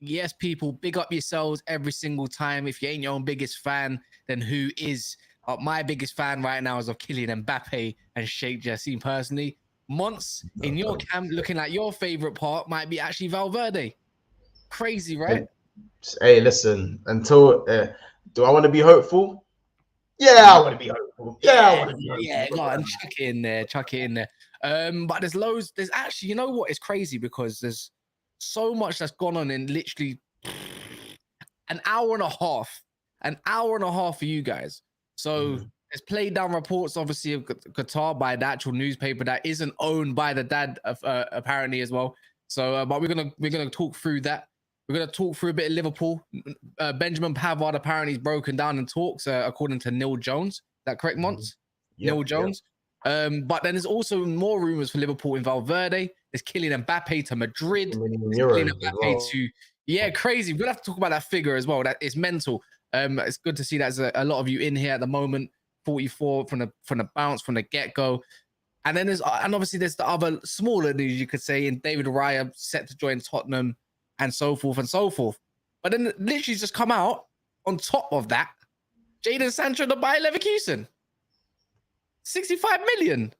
Yes, people, big up yourselves every single time. If you ain't your own biggest fan, then who is? My biggest fan right now is of Kylian Mbappe and Sheikh Jassim personally. Monts, in your camp, looking like your favorite part might be actually Valverde. Crazy, right? Hey, listen, until do I want to be hopeful? Yeah, I want to be hopeful. Yeah, I want to be hopeful. Yeah, go on, chuck it in there, chuck it in there. But there's loads, there's actually, you know what? It's crazy because there's so much that's gone on in literally an hour and a half for you guys. So there's played down reports, obviously, of Qatar by the actual newspaper that isn't owned by the dad, apparently as well. So, but we're gonna talk through that. We're gonna talk through a bit of Liverpool. Benjamin Pavard apparently is broken down in talks, according to Neil Jones. Is that correct, Mons? Yep, Neil Jones. Yep. But then there's also more rumors for Liverpool in Valverde. There's Kylian Mbappe to Madrid. Kylian Mbappe to crazy. We're gonna have to talk about that figure as well. That is mental. It's good to see that there's a lot of you in here at the moment. 44 from the bounce from the get go, and then obviously there's the other smaller news you could say. In David Raya set to join Tottenham, and so forth and so forth. But then literally just come out on top of that, Jadon Sancho to Bayer Leverkusen, 65 million.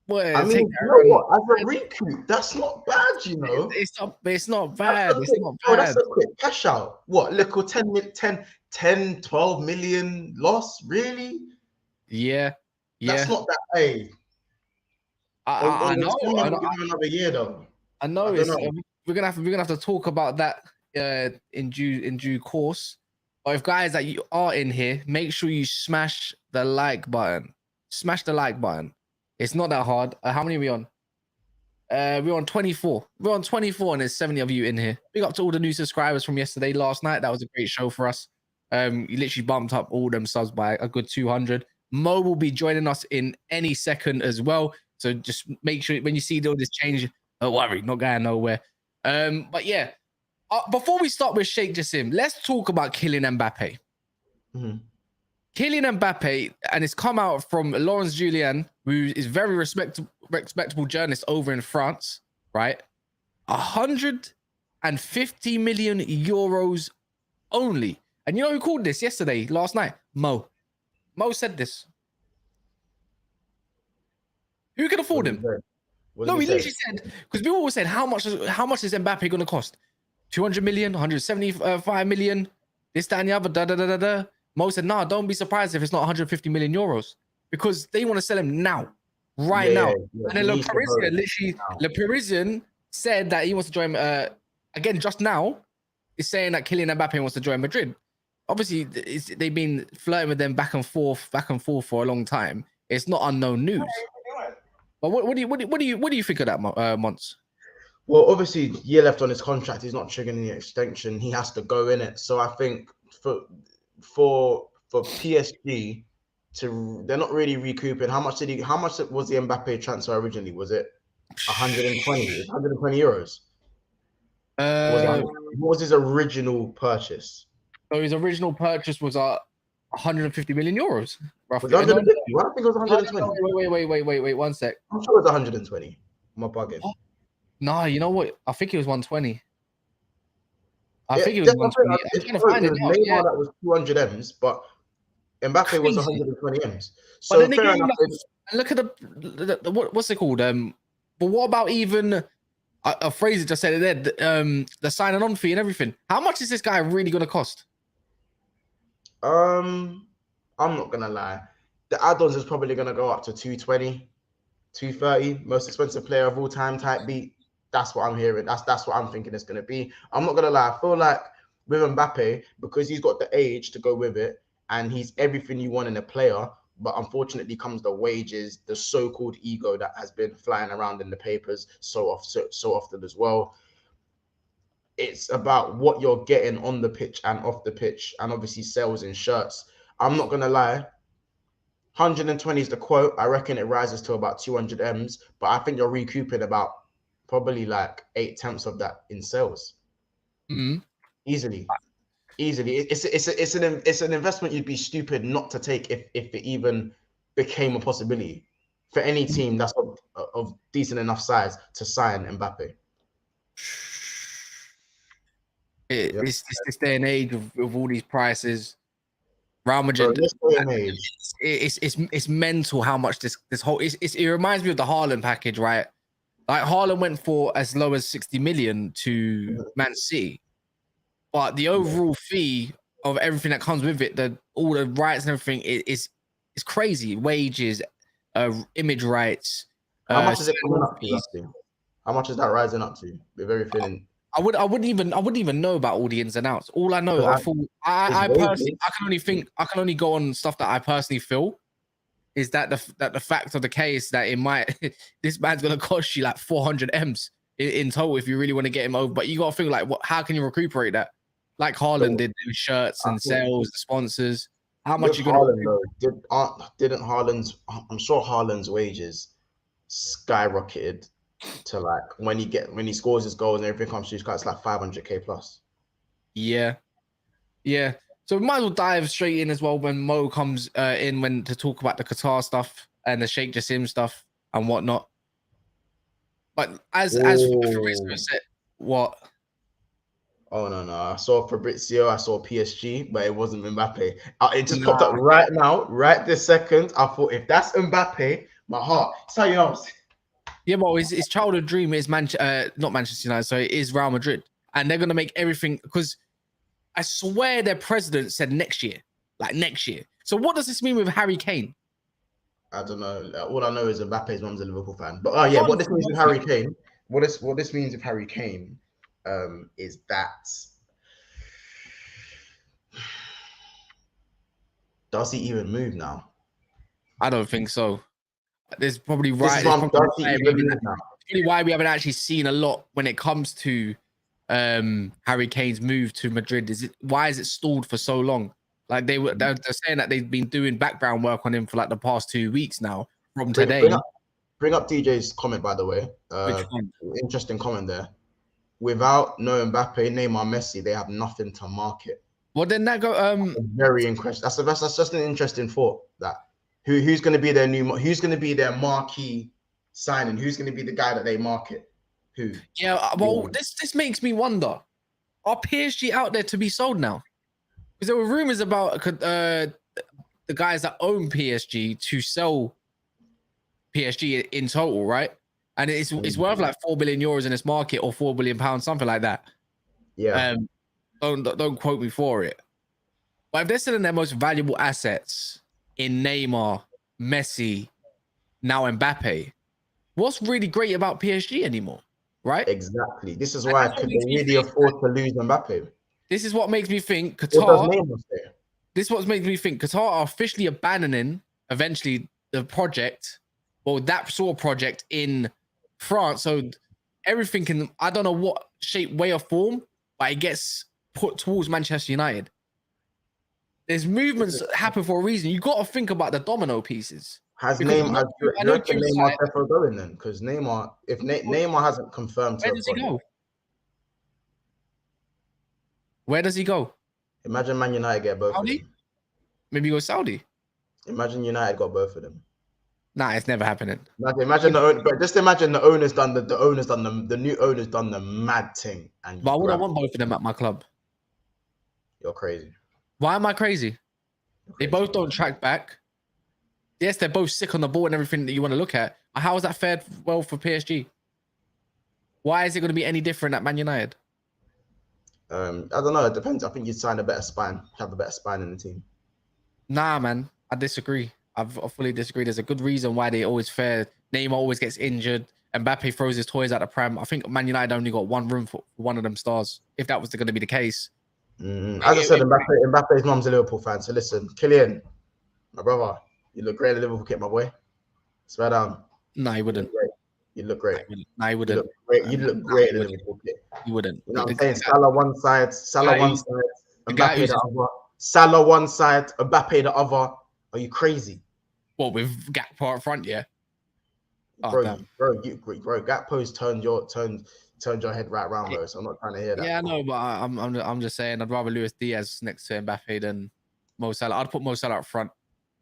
Boy, I mean, you know what? As a recoup, that's not bad, you know. It's not bad. That's a quick cash out. What, little 10, 12 million loss? Really? Yeah. That's not that, hey. I know. Another year, though. I know. We're gonna have to talk about that in due course. But if guys that you are in here, make sure you smash the like button. Smash the like button. It's not that hard. How many are we on? We're on 24. We're on 24, and there's 70 of you in here. Big up to all the new subscribers from last night. That was a great show for us. You literally bumped up all them subs by a good 200. Mo will be joining us in any second as well. So just make sure when you see all this change, don't worry, not going nowhere. But yeah, before we start with Sheikh Jassim, let's talk about Kylian Mbappe. Kylian Mbappe, and it's come out from Lawrence Julien, who is very respectable journalist over in France, right? 150 million euros only. And you know who called this last night? Mo. Mo said this. Who can afford him? No, he literally said, because people always said, how much is Mbappe going to cost? 200 million, 175 million, this, that, and the other, Mo said, nah, don't be surprised if it's not 150 million euros, because they want to sell him now, right now. Yeah. And then Le Parisien said that he wants to join, again, just now, is saying that Kylian Mbappe wants to join Madrid. Obviously, they've been flirting with them back and forth for a long time. It's not unknown news. But what do you think of that, Mons? Well, obviously, year left on his contract. He's not triggering the extension. He has to go in it. So I think for PSG they're not really recouping. How much was the Mbappe transfer originally? Was it 120? 120 euros? What was his original purchase? So his original purchase was 150 million euros. Roughly. Was it 150? I think it was 120. Wait, 1 sec. I'm sure it was 120. Am I bugging? Nah, you know what? I think it was 120. I think it was 120. I'm trying to find it now. Neymar that was 200 M's, but Mbappe was 120 M's. So but then fair enough. Look at the what's it called? But what about even a Fraser just said it there, the signing on fee and everything. How much is this guy really going to cost? I'm not gonna lie. The add-ons is probably gonna go up to 220, 230. Most expensive player of all time type beat. That's what I'm hearing. That's what I'm thinking it's gonna be. I'm not gonna lie. I feel like with Mbappe, because he's got the age to go with it, and he's everything you want in a player. But unfortunately, comes the wages, the so-called ego that has been flying around in the papers so often as well. It's about what you're getting on the pitch and off the pitch, and obviously sales in shirts. I'm not gonna lie, 120 is the quote. I reckon it rises to about 200 M's, but I think you're recouping about probably like 8/10 of that in sales. Mhm. Easily. It's an investment you'd be stupid not to take if it even became a possibility for any team that's of decent enough size to sign Mbappe. Yeah. It's this day and age of all these prices. Real Bro, Madrid, this day and age, it's mental how much this whole it reminds me of the Haaland package, right? Like Haaland went for as low as 60 million to Man City, but the overall fee of everything that comes with it, all the rights and everything is crazy. Wages, image rights. how much is it coming up to, roughly? How much is that rising up to with everything? I wouldn't even know about all the ins and outs. All I know, I personally, I can only go on stuff that I personally feel is that the fact of the case that it might this man's gonna cost you like 400 M's in total if you really want to get him over. But you gotta think like, how can you recuperate that? Like Haaland did with shirts and sales, sponsors. How much you gonna? Haaland, though, didn't Haaland's? I'm sure Haaland's wages skyrocketed to like when he scores his goals and everything comes to his cut, it's like 500k plus. Yeah. So we might as well dive straight in as well when Mo comes in to talk about the Qatar stuff and the Sheikh Jassim stuff and whatnot. But as Fabrizio said, what? Oh no! I saw Fabrizio, I saw PSG, but it wasn't Mbappe. It just popped up right now, right this second. I thought if that's Mbappe, my heart. That's how you know. Yeah, but his childhood dream is not Manchester United, so it is Real Madrid, and they're gonna make everything because I swear their president said next year, like next year. So what does this mean with Harry Kane? I don't know. All I know is Mbappe's mum's a Liverpool fan. But oh yeah, what this means with Harry Kane? What this means with Harry Kane is that does he even move now? I don't think so. There's probably why we haven't actually seen a lot when it comes to Harry Kane's move to Madrid. Why is it stalled for so long? Like they're saying that they've been doing background work on him for like the past 2 weeks now from today. Bring up DJ's comment, by the way. Interesting comment there. Without no Mbappe, Neymar, Messi, they have nothing to market. Well, then that go very interesting. That's just an interesting thought. That who's going to be who's going to be their marquee signing? Who's going to be the guy that they market? Who? Yeah, well, this makes me wonder: are PSG out there to be sold now? Because there were rumors about the guys that own PSG to sell PSG in total, right? And it's worth like 4 billion euros in this market or 4 billion pounds, something like that. Yeah. Don't quote me for it. But if they're selling their most valuable assets in Neymar, Messi, now Mbappe, what's really great about PSG anymore, right? Exactly. This is why could they really afford to lose Mbappe? This is what makes me think Qatar. This is what makes me think Qatar are officially abandoning eventually the project, or that sort of project in France. So everything can, I don't know what shape, way, or form, but it gets put towards Manchester United. There's movements happen for a reason. You got to think about the domino pieces. Has Neymar definitely going then? Because Neymar, if Neymar hasn't confirmed, where does he go? Where does he go? Imagine Man United get both Saudi? of them. Maybe go Saudi. Imagine United got both of them. Nah, it's never happening. Imagine just imagine the owner's done the new owner's done the mad thing. But I wouldn't want both of them at my club. You're crazy. Why am I crazy? They both don't track back. Yes, they're both sick on the ball and everything that you want to look at. How is that fared well for PSG? Why is it going to be any different at Man United? I don't know. It depends. I think you'd sign a better spine. Have a better spine in the team. Nah, man. I disagree. I fully disagree. There's a good reason why they always fare. Neymar always gets injured. Mbappe throws his toys out the pram. I think Man United only got one room for one of them stars. If that was going to be the case. As I said, Mbappe's mum's a Liverpool fan. So listen, Kylian, my brother, you look great in the Liverpool kit, my boy. Swear down. No, he wouldn't. You look great. No, he wouldn't. You look great in the Liverpool kit. You wouldn't. You know what I'm saying? Salah one side, Mbappe the other. Salah one side, Mbappe the other. Are you crazy? What with Gakpo up front? Yeah. Oh, bro, damn. bro, Gakpo's turned your head right round, bro. So I'm not trying to hear that. Yeah, I know, but I'm just saying I'd rather Luis Diaz next to Mbappe than Mo Salah. I'd put Mo Salah up front.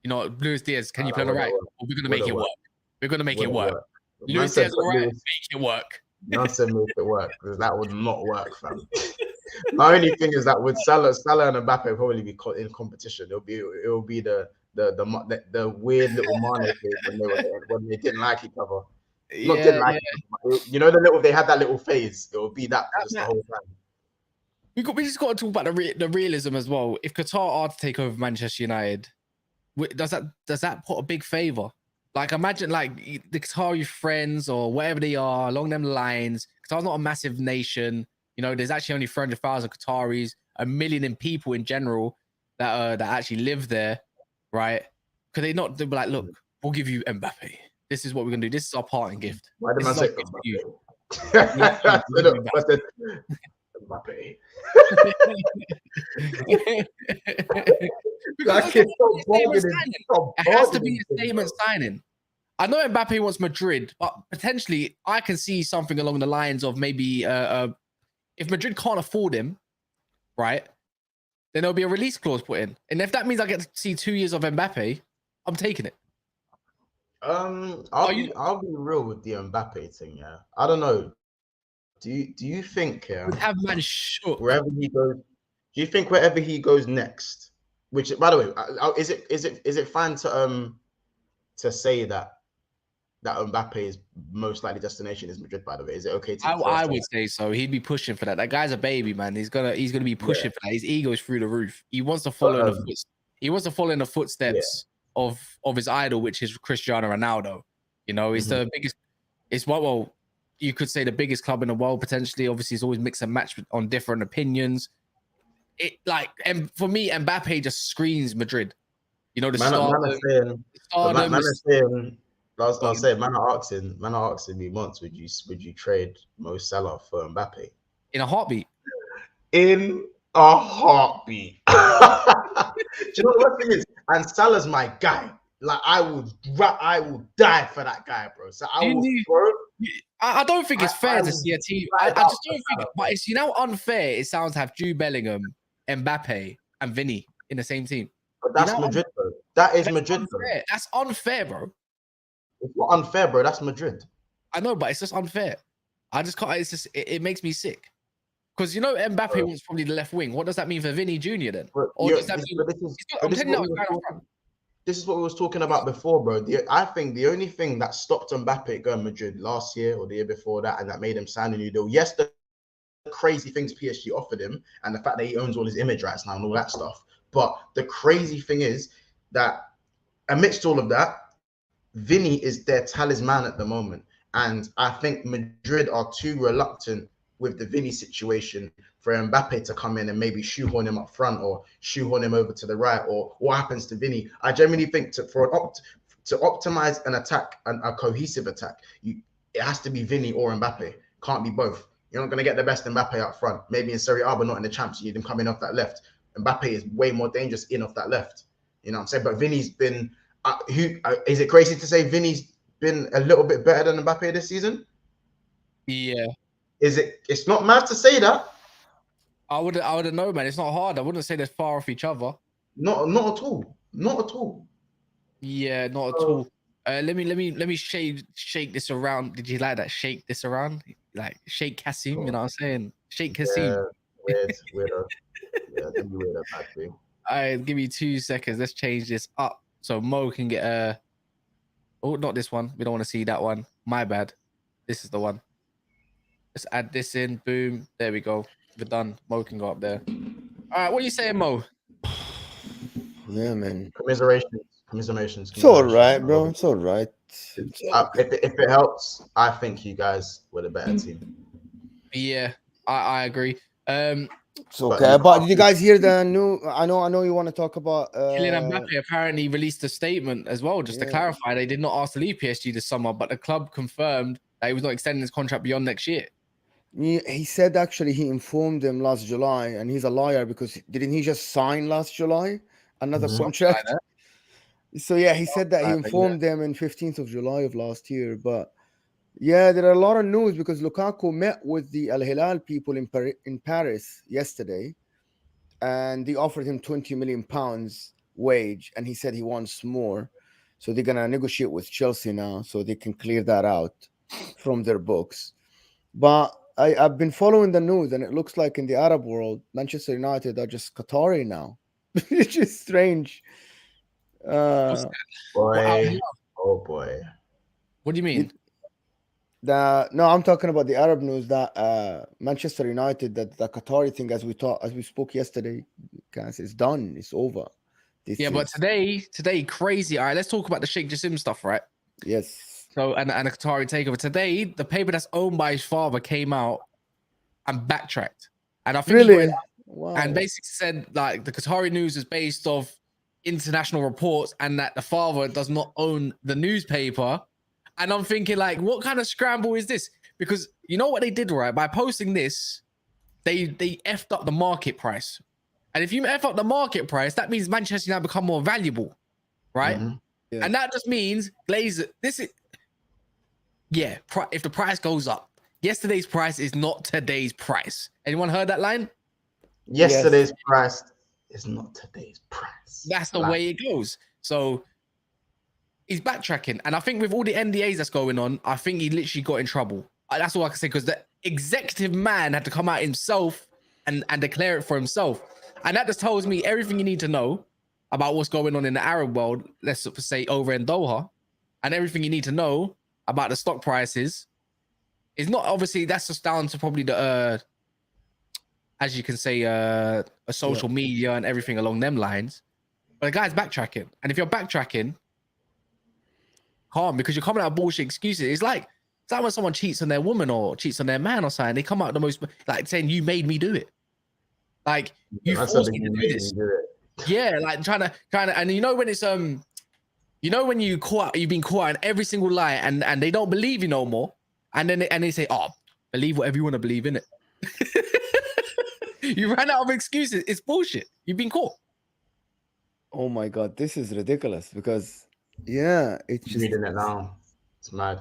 You know, Luis Diaz, can you play on the right? Well, we're gonna make it work. We're gonna make it work. Luis Diaz on the right, make it work. Man said make it work because that would not work, fam. My only thing is that with Salah and Mbappe probably be in competition. It'll be the weird little Mane thing when they didn't like each other. Not didn't like each other. You know they had that little phase. It will be that for just the whole time. We just got to talk about the realism as well. If Qatar are to take over Manchester United, does that put a big favor? Like imagine like the Qatari friends or whatever they are along them lines. Qatar's not a massive nation. You know, there's actually only 300,000 Qataris, 1 million people in general that actually live there, right? Could they not be like, look, we'll give you Mbappe. This is what we're gonna do. This is our parting gift. Why did I say Mbappe? It has to be a statement signing. I know Mbappe wants Madrid, but potentially I can see something along the lines of maybe if Madrid can't afford him, right, then there'll be a release clause put in. And if that means I get to see 2 years of Mbappe, I'm taking it. I'll be real with the Mbappe thing, yeah. I don't know. Do you think have man shook wherever he goes? Do you think wherever he goes next? Which, by the way, is it fine to say that Mbappe's most likely destination is Madrid? By the way, is it okay? I would say so. He'd be pushing for that. That guy's a baby, man. He's gonna be pushing for that. His ego's through the roof. He wants to follow in the footsteps of his idol, which is Cristiano Ronaldo. You know, he's the biggest. It's well, you could say the biggest club in the world potentially. Obviously, it's always mix and match on different opinions. And for me, Mbappe just screams Madrid. You know, man are asking me once, would you trade Mo Salah for Mbappe? In a heartbeat. In a heartbeat. Do you know what the thing is? And Salah's my guy. Like I will die for that guy, bro. So I don't think it's fair to see a team. I just don't think. But it's unfair it sounds to have Jude Bellingham, Mbappe, and Vinny in the same team. But that's Madrid, bro. That is Madrid, bro. That's unfair, bro. It's not unfair, bro. That's Madrid. I know, but it's just unfair. I just can't. It's just it makes me sick. Because you know Mbappe wants probably the left wing. What does that mean for Vinny Jr. then? Or does that mean? This is what we was talking about before, bro. I think the only thing that stopped Mbappe going Madrid last year or the year before that, and that made him sign a new deal. Yes, the crazy things PSG offered him, and the fact that he owns all his image rights now and all that stuff. But the crazy thing is that amidst all of that, Vinny is their talisman at the moment. And I think Madrid are too reluctant with the Vinny situation for Mbappe to come in and maybe shoehorn him up front or shoehorn him over to the right, or what happens to Vinny. I genuinely think to optimize an attack, a cohesive attack, it has to be Vinny or Mbappe. Can't be both. You're not going to get the best Mbappe up front. Maybe in Serie A, but not in the Champs. You need him coming off that left. Mbappe is way more dangerous in off that left. You know what I'm saying? But Vinny's been... is it crazy to say Vinny's been a little bit better than Mbappe this season? Yeah. It's not mad to say that. I wouldn't know, man. It's not hard. I wouldn't say they're far off each other. Not at all. Not at all. Yeah, not at all. Let me shake this around. Did you like that? Shake this around, like Sheikh Jassim. You know what I'm saying? Sheikh Jassim. Weirdo. Yeah, that'd be weird. Actually. All right, give me 2 seconds. Let's change this up so Mo can get a. Oh, not this one. We don't want to see that one. My bad. This is the one. Let's add this in. Boom. There we go. We're done. Mo can go up there. All right. What are you saying, Mo? Yeah, man. Commiserations. It's all right, bro. It's all right. If it helps, I think you guys were the better team. Yeah, I agree. It's okay. But did you guys hear the new? I know you want to talk about. Kylian Mbappe apparently released a statement as well, just to clarify. They did not ask to leave PSG this summer, but the club confirmed that he was not extending his contract beyond next year. He said actually he informed them last July, and he's a liar because didn't he just sign last July another contract? So yeah, he said that he informed them in 15th of July of last year. But yeah, there are a lot of news because Lukaku met with the Al Hilal people in Paris yesterday, and they offered him 20 million pounds wage, and he said he wants more. So they're gonna negotiate with Chelsea now, so they can clear that out from their books. But I've been following the news, and it looks like in the Arab world, Manchester United are just Qatari now. It's just strange. Boy, oh boy. What do you mean? No, I'm talking about the Arab news that Manchester United, that the Qatari thing, as we spoke yesterday, guys, it's done. It's over. But today, crazy. All right, let's talk about the Sheikh Jassim stuff, right? Yes. So and a Qatari takeover. Today, the paper that's owned by his father came out and backtracked. And I think really, wow. And basically said like the Qatari news is based off international reports and that the father does not own the newspaper. And I'm thinking, like, what kind of scramble is this? Because you know what they did, right? By posting this, they effed up the market price. And if you F up the market price, that means Manchester United become more valuable, right? Mm-hmm. Yeah. And that just means Glazer, if the price goes up, yesterday's price is not today's price. Anyone heard that line? Yesterday's price is not today's price. That's the way it goes. So he's backtracking. And I think with all the NDAs that's going on, I think he literally got in trouble. That's all I can say, because the executive man had to come out himself and declare it for himself. And that just tells me everything you need to know about what's going on in the Arab world, let's say over in Doha, and everything you need to know about the stock prices. Is not, obviously, that's just down to probably the, as you can say, a social media and everything along them lines. But the guy's backtracking. And if you're backtracking, calm, because you're coming out with bullshit excuses. It's like when someone cheats on their woman or cheats on their man or something, they come out the most, like, saying, you made me do it. Like, you forced me to do this. Yeah, like trying to, and you know when it's you know when you've been caught in every single lie, and they don't believe you no more, and then they say, oh, believe whatever you want to believe in it. You ran out of excuses. It's bullshit. You've been caught. Oh my god, this is ridiculous, because it's just reading it now. It's mad.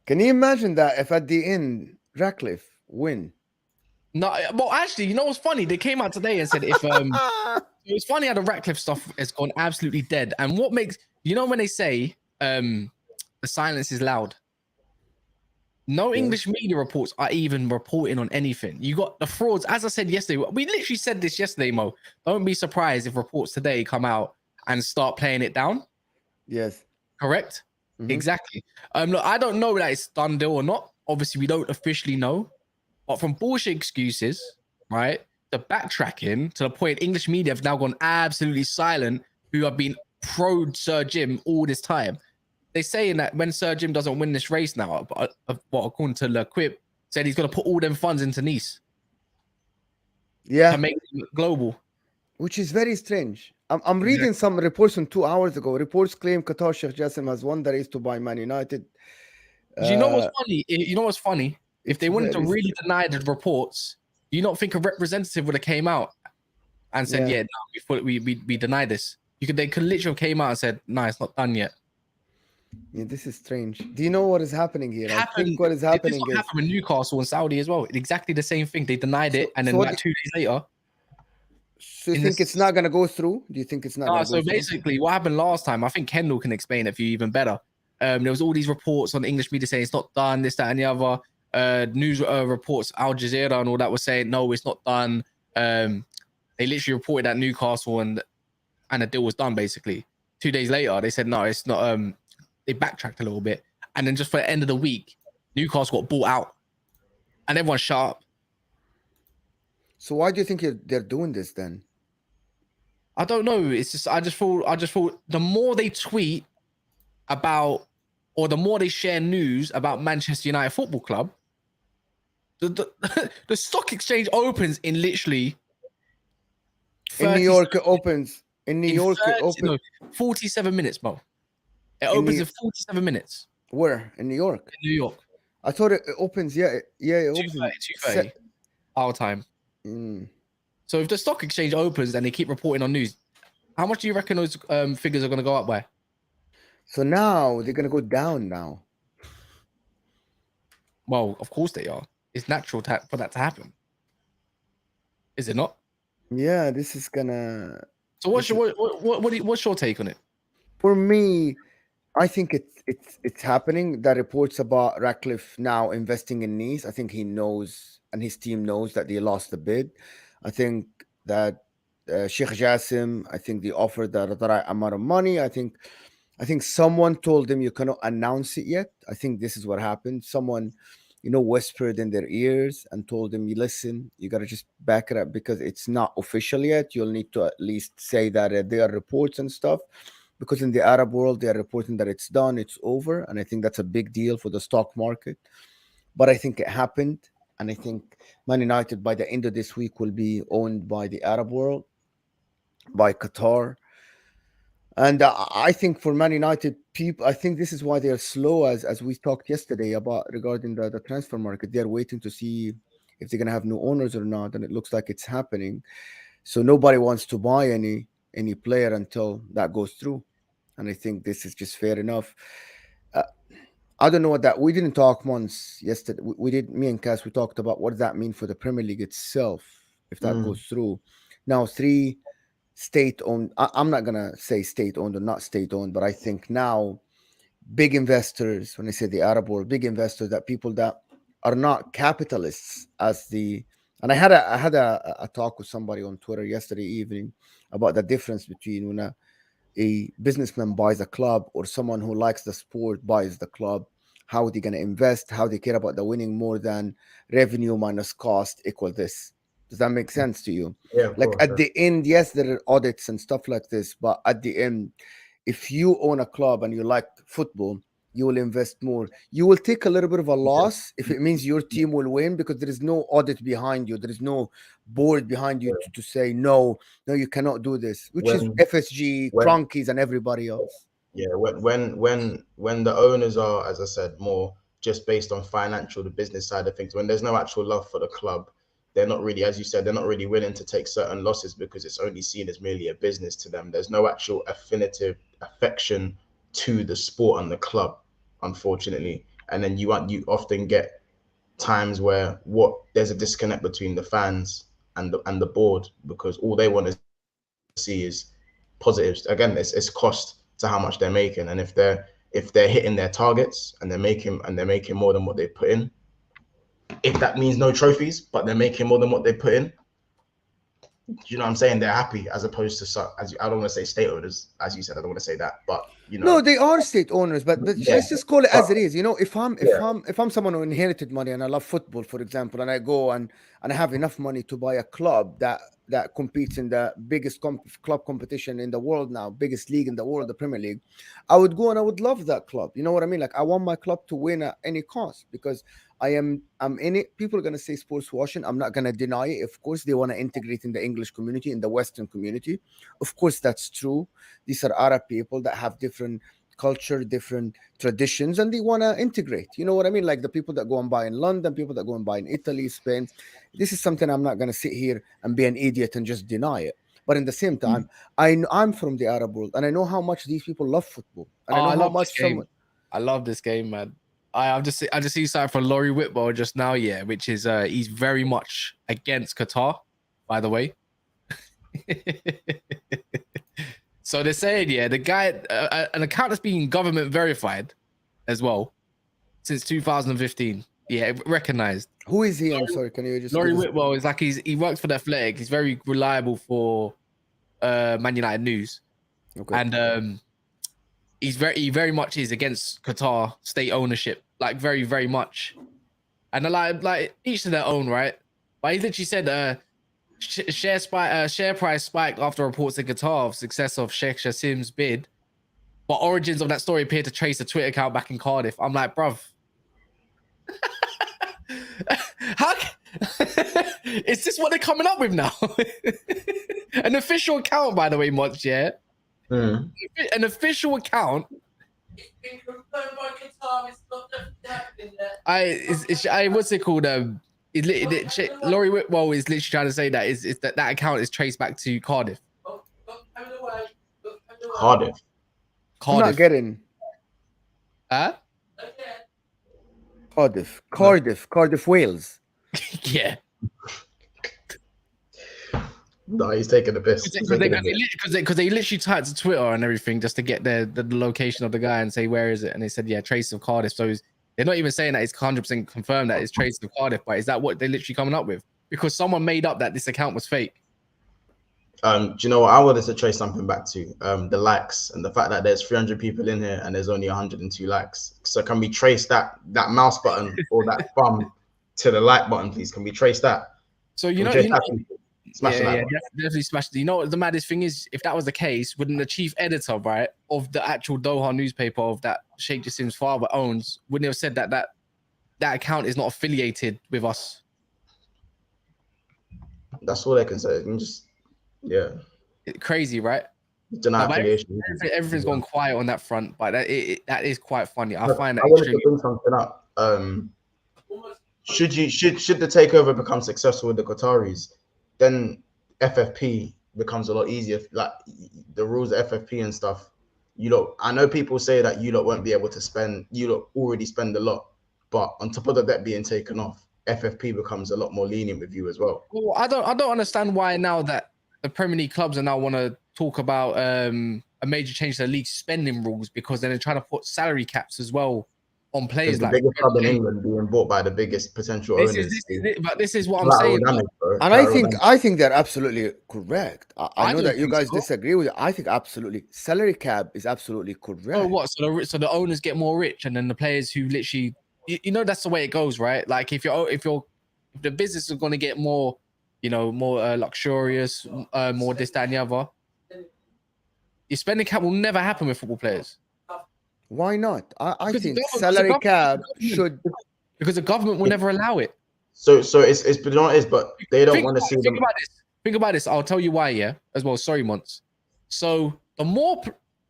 Can you imagine that if at the end Ratcliffe win? No, well, actually, you know what's funny? They came out today and said if it was funny how the Ratcliffe stuff has gone absolutely dead. And what makes, you know, when they say the silence is loud, no English media reports are even reporting on anything. You got the frauds, as I said yesterday. We literally said this yesterday, Mo. Don't be surprised if reports today come out and start playing it down. Yes, correct. Mm-hmm. Exactly. Look, I don't know that it's done deal or not. Obviously, we don't officially know. But from bullshit excuses, right, the backtracking to the point English media have now gone absolutely silent, who have been pro Sir Jim all this time. They're saying that when Sir Jim doesn't win this race now, according to Le Quip, said he's going to put all them funds into Nice. Yeah. To make them global. Which is very strange. I'm reading some reports from 2 hours ago. Reports claim Qatar Sheikh Jassim has won the race to buy Man United. You know what's funny? You know what's funny? If they wanted to really deny the reports, you not think a representative would have came out and said, no, we deny this. They could literally have came out and said, no, it's not done yet. Yeah, this is strange. Do you know what is happening here? I think what is happening is happened in Newcastle and Saudi as well. Exactly the same thing. They denied it, and then like 2 days later. So you think it's not going to go through? Do you think it's not going to go through? So basically, what happened last time, I think Kendall can explain it for you even better. There was all these reports on the English media saying it's not done, this, that, and the other. News reports, Al Jazeera and all that was saying, no, it's not done. They literally reported that Newcastle and the deal was done, basically. 2 days later, they said, no, it's not. They backtracked a little bit. And then just for the end of the week, Newcastle got bought out. And everyone shut up. So why do you think they're doing this then? I don't know. It's just, I just thought the more they tweet about, or the more they share news about Manchester United Football Club, the stock exchange opens in literally in New York. It opens in New York. It opens 47 minutes, bro. It opens in 47 minutes. Where? In New York? In New York. I thought it opens. It opens 2:30 our time. So if the stock exchange opens and they keep reporting on news, how much do you reckon those figures are going to go up by? So now they're gonna go down now. Well, of course they are. It's natural for that to happen. Is it not? Yeah, this is gonna. So what's your take on it? For me, I think it's happening. The reports about Ratcliffe now investing in Nice. I think he knows and his team knows that they lost the bid. I think that Sheikh Jassim. I think they offered the right amount of money. I think someone told them you cannot announce it yet. I think this is what happened. Someone, whispered in their ears and told them, "You listen, you gotta just back it up because it's not official yet. You'll need to at least say that there are reports and stuff." Because in the Arab world, they are reporting that it's done, it's over, and I think that's a big deal for the stock market. But I think it happened, and I think Man United by the end of this week will be owned by the Arab world, by Qatar. And I think for Man United people, I think this is why they are slow, as we talked yesterday about regarding the transfer market. They are waiting to see if they're gonna have new owners or not, and it looks like it's happening. So nobody wants to buy any player until that goes through, and I think this is just fair enough. Uh, I don't know what that we didn't talk once yesterday. We did me and Cass. We talked about what does that mean for the Premier League itself if that goes through. Now three state owned. I'm not gonna say state owned or not state owned, but I think now big investors. When I say the Arab world, big investors, that people that are not capitalists as the. And I had a talk with somebody on Twitter yesterday evening about the difference between when a businessman buys a club or someone who likes the sport buys the club. How are they going to invest? How they care about the winning more than revenue minus cost equal this? Does that make sense to you? Yeah, of Like course. at the end, yes, there are audits and stuff like this, but at the end, if you own a club and you like football, you will invest more. You will take a little bit of a loss if it means your team will win because there is no audit behind you. There is no board behind you to say no, you cannot do this, which is When FSG, when Cronkies, and everybody else. yeah, when the owners are, as I said, more just based on financial, the business side of things, when there's no actual love for the club, they're not really, as you said, they're not really willing to take certain losses because it's only seen as merely a business to them. There's no actual affection to the sport and the club, unfortunately. And then you often get times where there's a disconnect between the fans and the board because all they want to see is positives. Again, it's cost to how much they're making, and if they're hitting their targets and they're making more than what they put in, if that means no trophies, but they're making more than what they put in, you know what I'm saying? They're happy as opposed to I don't want to say state owners, as you said. I don't want to say that, but No, they are state owners, but yeah, let's just call it as but, it is. If I'm someone who inherited money and I love football, for example, and I go and I have enough money to buy a club that competes in the biggest club competition in the world now, biggest league in the world, the Premier League, I would go and I would love that club. You know what I mean? Like I want my club to win at any cost because I'm in it. People are gonna say sports washing. I'm not gonna deny it. Of course, they want to integrate in the English community, in the Western community. Of course, that's true. These are Arab people that have different culture, different traditions, and they want to integrate. You know what I mean? Like the people that go and buy in London, people that go and buy in Italy, Spain. This is something I'm not going to sit here and be an idiot and just deny it. But in the same time, I'm from the Arab world, and I know how much these people love football, and I know how much someone. I love this game, man. I just see something from Laurie Whitwell just now, yeah, which is he's very much against Qatar, by the way. So they're saying, yeah, the guy, an account that's been government verified as well since 2015. Yeah, recognized. Who is he? I'm sorry, can you just? Laurie Whitwell is like he works for the Athletic. He's very reliable for Man United news, Okay. and he very much is against Qatar state ownership, like very very much. And like each to their own, right? But he literally said, share price spiked after reports in Qatar of success of Sheikh Jassim's bid, but origins of that story appear to trace a Twitter account back in Cardiff. I'm like, bruv, how is this what they're coming up with now? An official account, by the way, Moch, yeah? An official account. It's been confirmed by Qatar. It's not happening there. What's it called? Laurie Whitwell is literally trying to say that that account is traced back to Cardiff. Cardiff. I'm not getting. Huh? Cardiff, Wales. Yeah. No, he's taking the piss. Because they literally typed to Twitter and everything just to get the location of the guy and say where is it, and they said yeah, Trace of Cardiff. So they're not even saying that it's 100% confirmed that it's Trace of Cardiff, but is that what they're literally coming up with? Because someone made up that this account was fake. Do you know what I wanted to trace something back to? The likes and the fact that there's 300 people in here and there's only 102 likes. So can we trace that mouse button or that thumb to the like button, please? Can we trace that? So Smash definitely smash. You know what the maddest thing is? If that was the case, wouldn't the chief editor, right, of the actual Doha newspaper of that Sheikh Jassim's father owns, wouldn't have said that account is not affiliated with us? That's all they can say. Crazy, right? Deny affiliation. Everything's gone quiet on that front, but that is quite funny. I find that I wanted to bring something up. Should the takeover become successful with the Qataris, then FFP becomes a lot easier. Like the rules of FFP and stuff. I know people say that you lot won't be able to spend. You lot already spend a lot, but on top of the debt being taken off, FFP becomes a lot more lenient with you as well. Well, I don't understand why now that the Premier League clubs are now want to talk about a major change to the league spending rules, because then they're trying to put salary caps as well on players. The biggest club in England being bought by the biggest potential owners. But this is what I'm saying. And I think they're absolutely correct. I know that you guys disagree with it. I think absolutely salary cap is absolutely correct. Oh, what? So the owners get more rich, and then the players who literally, that's the way it goes, right? Like if the business is going to get more, more luxurious, more this, that, and the other, your spending cap will never happen with football players. Why not? I think salary cap should, because the government will never allow it. So it's but they don't want to see them. Think about this. I'll tell you why. Yeah, as well. Sorry, Mons. So the more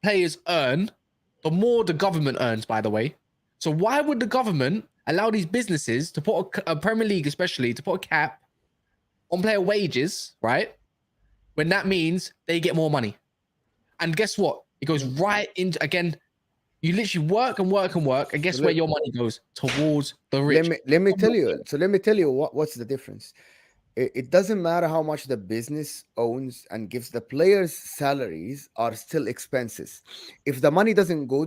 players earn, the more the government earns. By the way, so why would the government allow these businesses to put a Premier League, especially, to put a cap on player wages, right? When that means they get more money, and guess what? It goes right into again. You literally work and work and work, and guess where your money goes? Towards the rich. Let me tell you. So let me tell you what's the difference. It doesn't matter how much the business owns and gives. The players' salaries are still expenses. If the money don't go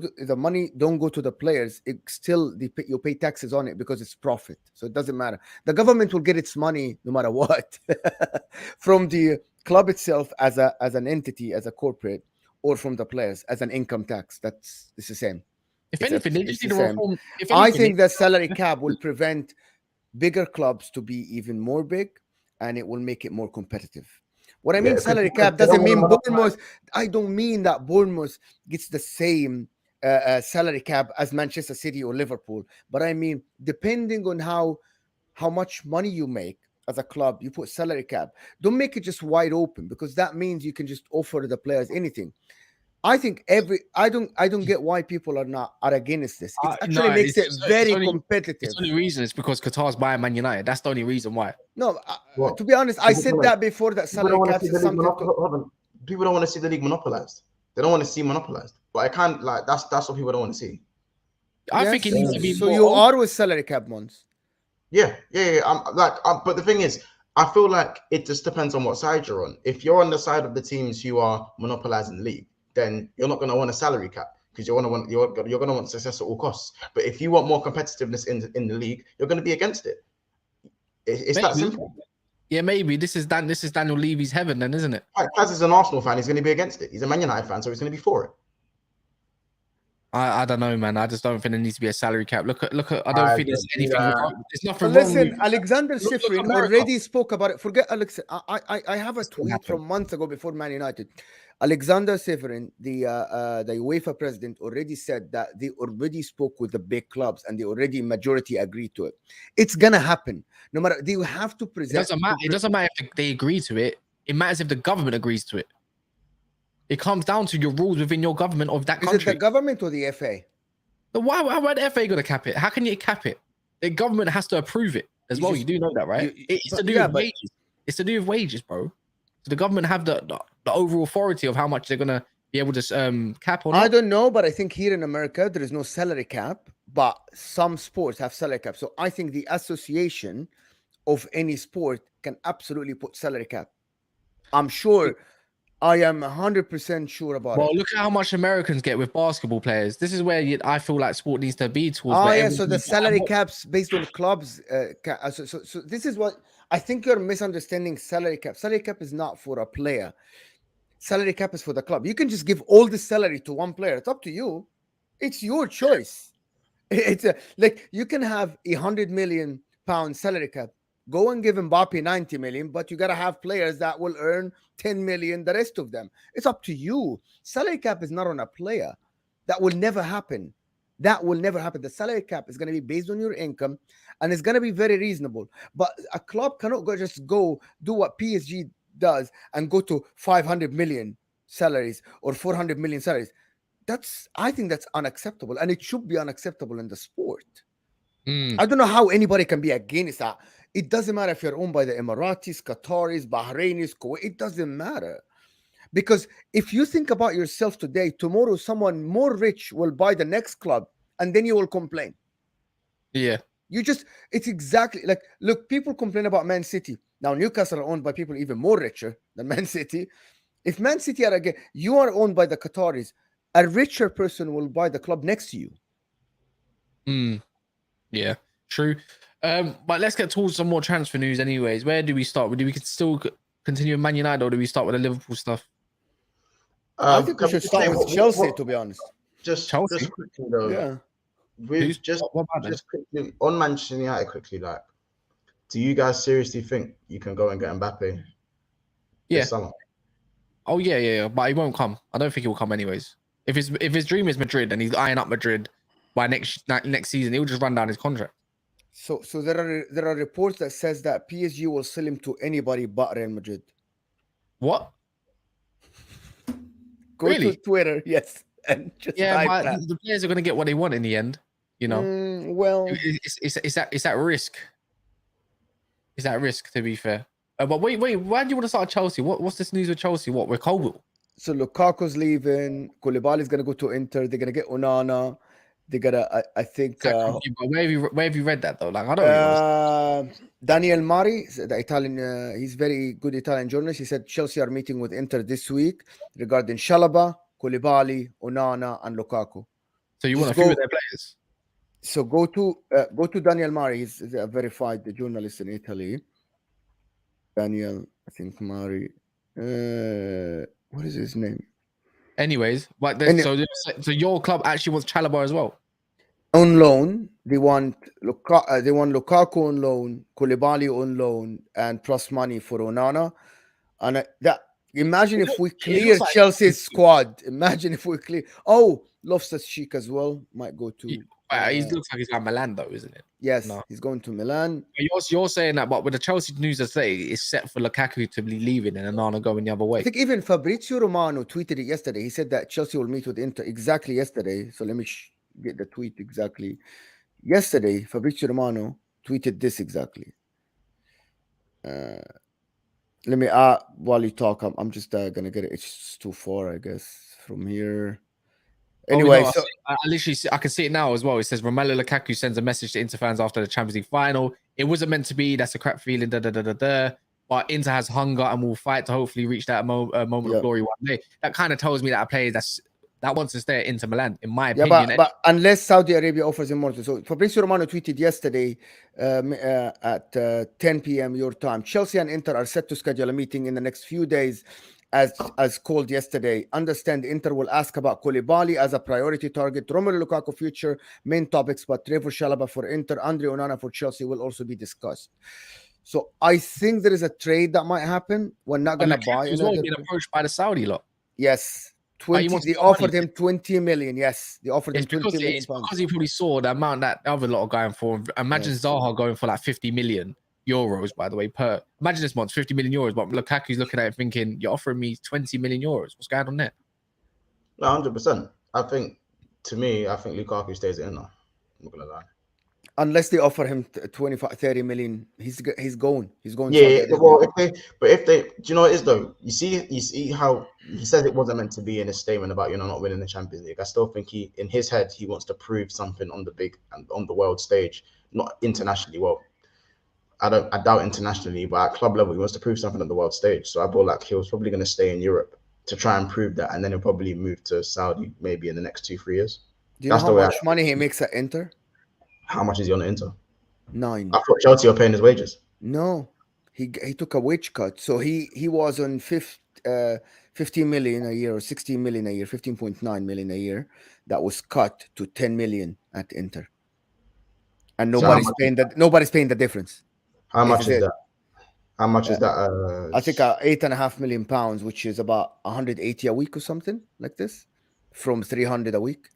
to the players, it still you pay taxes on it because it's profit. So it doesn't matter. The government will get its money no matter what from the club itself as an entity, as a corporate, or from the players as an income tax. It's the same. If anything, they just need to reform. I think the salary cap will prevent bigger clubs to be even more big, and it will make it more competitive. What I mean, salary cap doesn't mean Bournemouth. I don't mean that Bournemouth gets the same salary cap as Manchester City or Liverpool, but I mean, depending on how much money you make as a club, you put salary cap. Don't make it just wide open, because that means you can just offer the players anything. I think I don't get why people are against this. It actually makes it very competitive. The only reason is because Qatar's buying Man United. That's the only reason why. No, to be honest, I said that before, that salary cap is something. People don't want to see the league monopolized. They don't want to see monopolized. But I can't, like, that's what people don't want to see. I think it needs to be. So you are with salary cap ones. Yeah. But the thing is, I feel like it just depends on what side you're on. If you're on the side of the teams who are monopolizing the league, then you're not going to want a salary cap, because you're going to want success at all costs. But if you want more competitiveness in the league, you're going to be against it. It's that simple. Yeah, maybe this is Daniel Levy's heaven, then, isn't it? Kaz is an Arsenal fan. He's going to be against it. He's a Man United fan, so he's going to be for it. I don't know, man. I just don't think there needs to be a salary cap. Look at. I don't think there's anything. There's nothing wrong. Listen, Alexander Sifrin already spoke about it. Forget Alex. I have a tweet from months ago before Man United. Alexander Severin, the UEFA president, already said that they already spoke with the big clubs and they already majority agreed to it. It's gonna happen. No matter, they have to present. It doesn't matter if they agree to it. It matters if the government agrees to it. It comes down to your rules within your government of that country. Is it the government or the FA? Why the FA going to cap it? How can you cap it? The government has to approve it as well. You do know that, right? It's to do with wages. It's to do with wages, bro. So the government have the overall authority of how much they're going to be able to cap or I not? don't know, but I think here in America there is no salary cap, but some sports have salary cap. So I think the association of any sport can absolutely put salary cap. I'm sure. I am 100% sure about Well, it. look at how much Americans get with basketball players. This is where I feel like sport needs to be towards. Oh where yeah, everyone so the can- salary caps based on clubs. So this is what I think you're misunderstanding. Salary cap. Salary cap is not for a player. Salary cap is for the club. You can just give all the salary to one player. It's up to you. It's your choice. It's like you can have £100 million salary cap. Go and give Mbappe 90 million, but you gotta have players that will earn 10 million. The rest of them, it's up to you. Salary cap is not on a player. That will never happen. That will never happen. The salary cap is gonna be based on your income, and it's gonna be very reasonable. But a club cannot just go do what PSG does and go to 500 million salaries or 400 million salaries. I think that's unacceptable, and it should be unacceptable in the sport. I don't know how anybody can be against that. It doesn't matter if you're owned by the Emiratis, Qataris, Bahrainis, Kuwait. It doesn't matter. Because if you think about yourself today, tomorrow someone more rich will buy the next club, and then you will complain. Yeah. It's exactly like, look, people complain about Man City. Now Newcastle are owned by people even more richer than Man City. If Man City are again, you are owned by the Qataris, a richer person will buy the club next to you. Yeah, true. But let's get towards some more transfer news anyways. Where do we start? Do we still continue with Man United, or do we start with the Liverpool stuff? I think we should start with Chelsea, to be honest. Just Chelsea? quickly though. Yeah. With what about just quickly on Manchester United quickly, like, do you guys seriously think you can go and get Mbappe this summer? Oh yeah. But he won't come. I don't think he will come anyways. If his dream is Madrid and he's eyeing up Madrid by next season, he'll just run down his contract. So there are reports that says that PSG will sell him to anybody but Real Madrid. What? Go Really? to Twitter, yes, and just but the players are going to get what they want in the end. You know. Well, it's at risk. It's at risk, to be fair. But wait, why do you want to start Chelsea? What's this news with Chelsea? What, with Colwill? So Lukaku's leaving. Koulibaly's going to go to Inter. They're going to get Onana. They're gonna, I think. Where have you read that though? Like, I don't. Daniel Mari, the Italian, he's very good Italian journalist. He said Chelsea are meeting with Inter this week regarding Chalobah, Koulibaly, Onana, and Lukaku. So you want a few of their players? So go to Daniel Mari. He's a verified journalist in Italy. Daniel, I think Mari. What is his name? Anyways, but so your club actually wants Chalobah as well. On loan, they want Lukaku on loan, Koulibaly on loan, and plus money for Onana. And imagine if we clear Chelsea's squad. Imagine if we clear. Oh, Loftus-Cheek as well might go to. He looks like he's going Milan though, isn't it? Yes, he's going to Milan. You're saying that, but with the Chelsea news today, it's set for Lukaku to be leaving and Onana going the other way. I think even Fabrizio Romano tweeted it yesterday. He said that Chelsea will meet with Inter exactly yesterday. So let me get the tweet exactly. Yesterday, Fabrizio Romano tweeted this exactly. Let me while you talk, I'm just gonna get it. It's too far, I guess, from here. Anyway, so I literally I can see it now as well. It says Romelu Lukaku sends a message to Inter fans after the Champions League final. It wasn't meant to be. That's a crap feeling. But Inter has hunger and will fight to hopefully reach that moment of glory one day. That kind of tells me that a player that wants to stay at Inter Milan, in my opinion. But unless Saudi Arabia offers him more. So Fabrizio Romano tweeted yesterday at 10 p.m. your time. Chelsea and Inter are set to schedule a meeting in the next few days. As called yesterday, understand Inter will ask about Koulibaly as a priority target. Romelu Lukaku future main topics, but Trevor Chalobah for Inter, Andre Onana for Chelsea will also be discussed. So I think there is a trade that might happen. We're not going to buy. He's well being approached by the Saudi lot. Yes. They offered him 20 million. Yes, they offered him 20 million. It's because he probably saw the amount that other lot are going for. Imagine Zaha going for like 50 million euros, by the way, imagine this month, 50 million euros, but Lukaku's looking at it thinking, you're offering me 20 million euros. What's going on there? 100%. I think Lukaku stays in now. I'm not gonna lie. Unless they offer him 25, 30 million, he's going. He's going Yeah, Saudi Arabia. well, if they, do you know what it is though? You see how he says it wasn't meant to be in his statement about not winning the Champions League. I still think in his head he wants to prove something on the big and on the world stage, not internationally. Well, I doubt internationally, but at club level he wants to prove something on the world stage. So I feel like he was probably going to stay in Europe to try and prove that, and then he'll probably move to Saudi maybe in the next 2-3 years. Do you know how much money he makes at Inter? How much is he on Inter? 9. I thought Chelsea were paying his wages. No, he took a wage cut. So he was on 15 million a year or 16 million a year, 15.9 million a year. That was cut to 10 million at Inter, and nobody's paying that. Nobody's paying the difference. How much is that? How much is that? I think £8.5 million, which is about 180 a week or something like this, from 300 a week.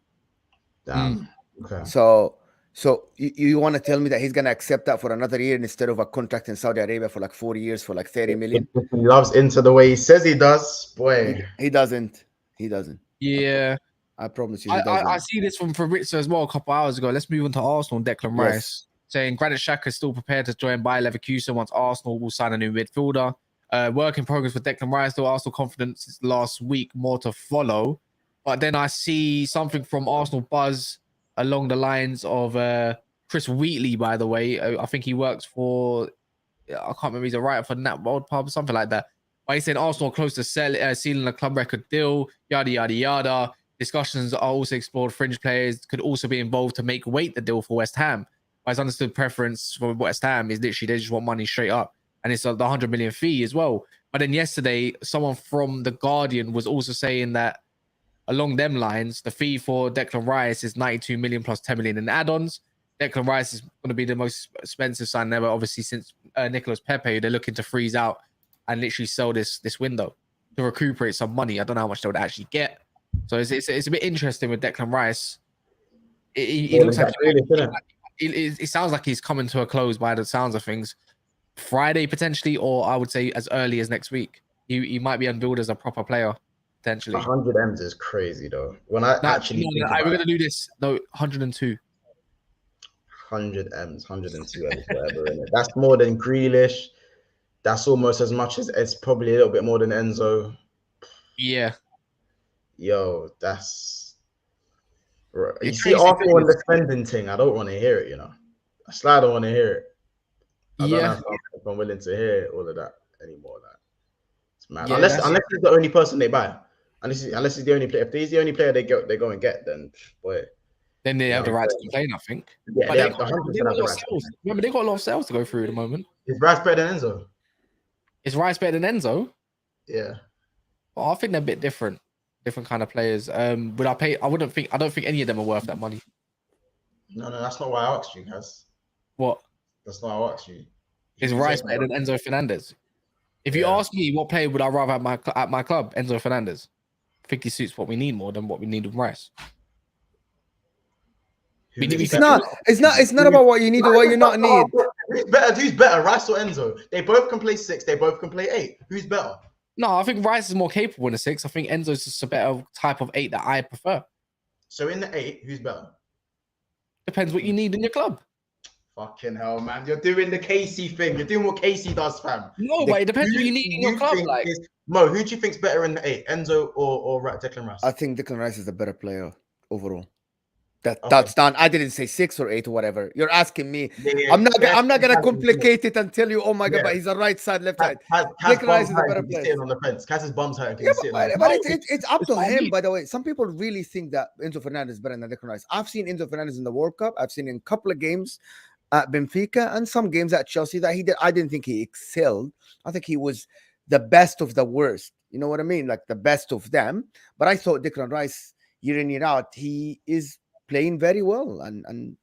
Damn. Okay. So you want to tell me that he's gonna accept that for another year instead of a contract in Saudi Arabia for like 4 years for like 30 million? If he loves Inter the way he says he does, boy. He doesn't. Yeah. I promise you, he doesn't. I see this from Fabrizio as well a couple hours ago. Let's move on to Arsenal and Declan Rice. Saying Granit Xhaka is still prepared to join Bayer Leverkusen once Arsenal will sign a new midfielder. Work in progress for Declan Rice. Still Arsenal confidence since last week. More to follow. But then I see something from Arsenal Buzz along the lines of Chris Wheatley, by the way. I think he works for, I can't remember, he's a writer for Nat World Pub, something like that. But he said Arsenal are close to sealing a club record deal, yada, yada, yada. Discussions are also explored. Fringe players could also be involved to make weight the deal for West Ham. But his understood preference for West Ham is literally they just want money straight up. And it's the 100 million fee as well. But then yesterday, someone from The Guardian was also saying that along them lines, the fee for Declan Rice is 92 million plus 10 million in add-ons. Declan Rice is going to be the most expensive sign ever, obviously, since Nicolas Pepe. They're looking to freeze out and literally sell this window to recuperate some money. I don't know how much they would actually get. So it's a bit interesting with Declan Rice. He looks like it sounds like he's coming to a close by the sounds of things. Friday potentially, or I would say as early as next week. He might be unveiled as a proper player potentially. 100 M's is crazy though. When I actually think we're gonna do this. No, 102. 100 M's, 102 M's, whatever in it. That's more than Grealish. That's almost as much as it's probably a little bit more than Enzo. Yeah. Yo, that's right. You see Arsenal and the spending thing. I don't want to hear it, I still don't want to hear it. I don't know if I'm willing to hear all of that anymore. It's mad. Yeah, unless he's the only person they buy. Unless he's the only player. If he's the only player they go and get, then boy. Then they have the right to complain, I think. Yeah, they got a lot of sales. Remember, they got a lot of sales to go through at the moment. Is Rice better than Enzo? Is Rice better than Enzo? Yeah. Well, I think they're a bit different kind of players. Would I pay? I don't think any of them are worth that money. No, that's not why I asked you, guys. What? That's not why I asked you. Is Rice better than Enzo Fernandez? If you ask me what player would I rather at my club, Enzo Fernandez. I think he suits what we need more than what we need with Rice. It's not about what you need or what you not need. Who's better, Rice or Enzo? They both can play 6. They both can play 8. Who's better? No, I think Rice is more capable in a 6. I think Enzo's just a better type of 8 that I prefer. So in the 8, who's better? Depends what you need in your club. Fucking hell, man. You're doing the Casey thing. You're doing what Casey does, fam. No, but it depends what you need in your club. Mo, who do you think's better in the 8? Enzo or Declan Rice? I think Declan Rice is a better player overall. That's done. I didn't say 6 or 8 or whatever. You're asking me. Yeah, I'm not gonna complicate it and tell you, oh my god, but he's a right side, left side. Declan Rice is a better player. Sitting on the fence. Kaz's bum's hurting. But it's up to him. By the way, some people really think that Enzo Fernandez is better than Declan Rice. I've seen Enzo Fernandez in the World Cup. I've seen in a couple of games at Benfica and some games at Chelsea that he did. I didn't think he excelled. I think he was the best of the worst. You know what I mean? Like the best of them. But I thought Declan Rice, year in, year out, he is playing very well and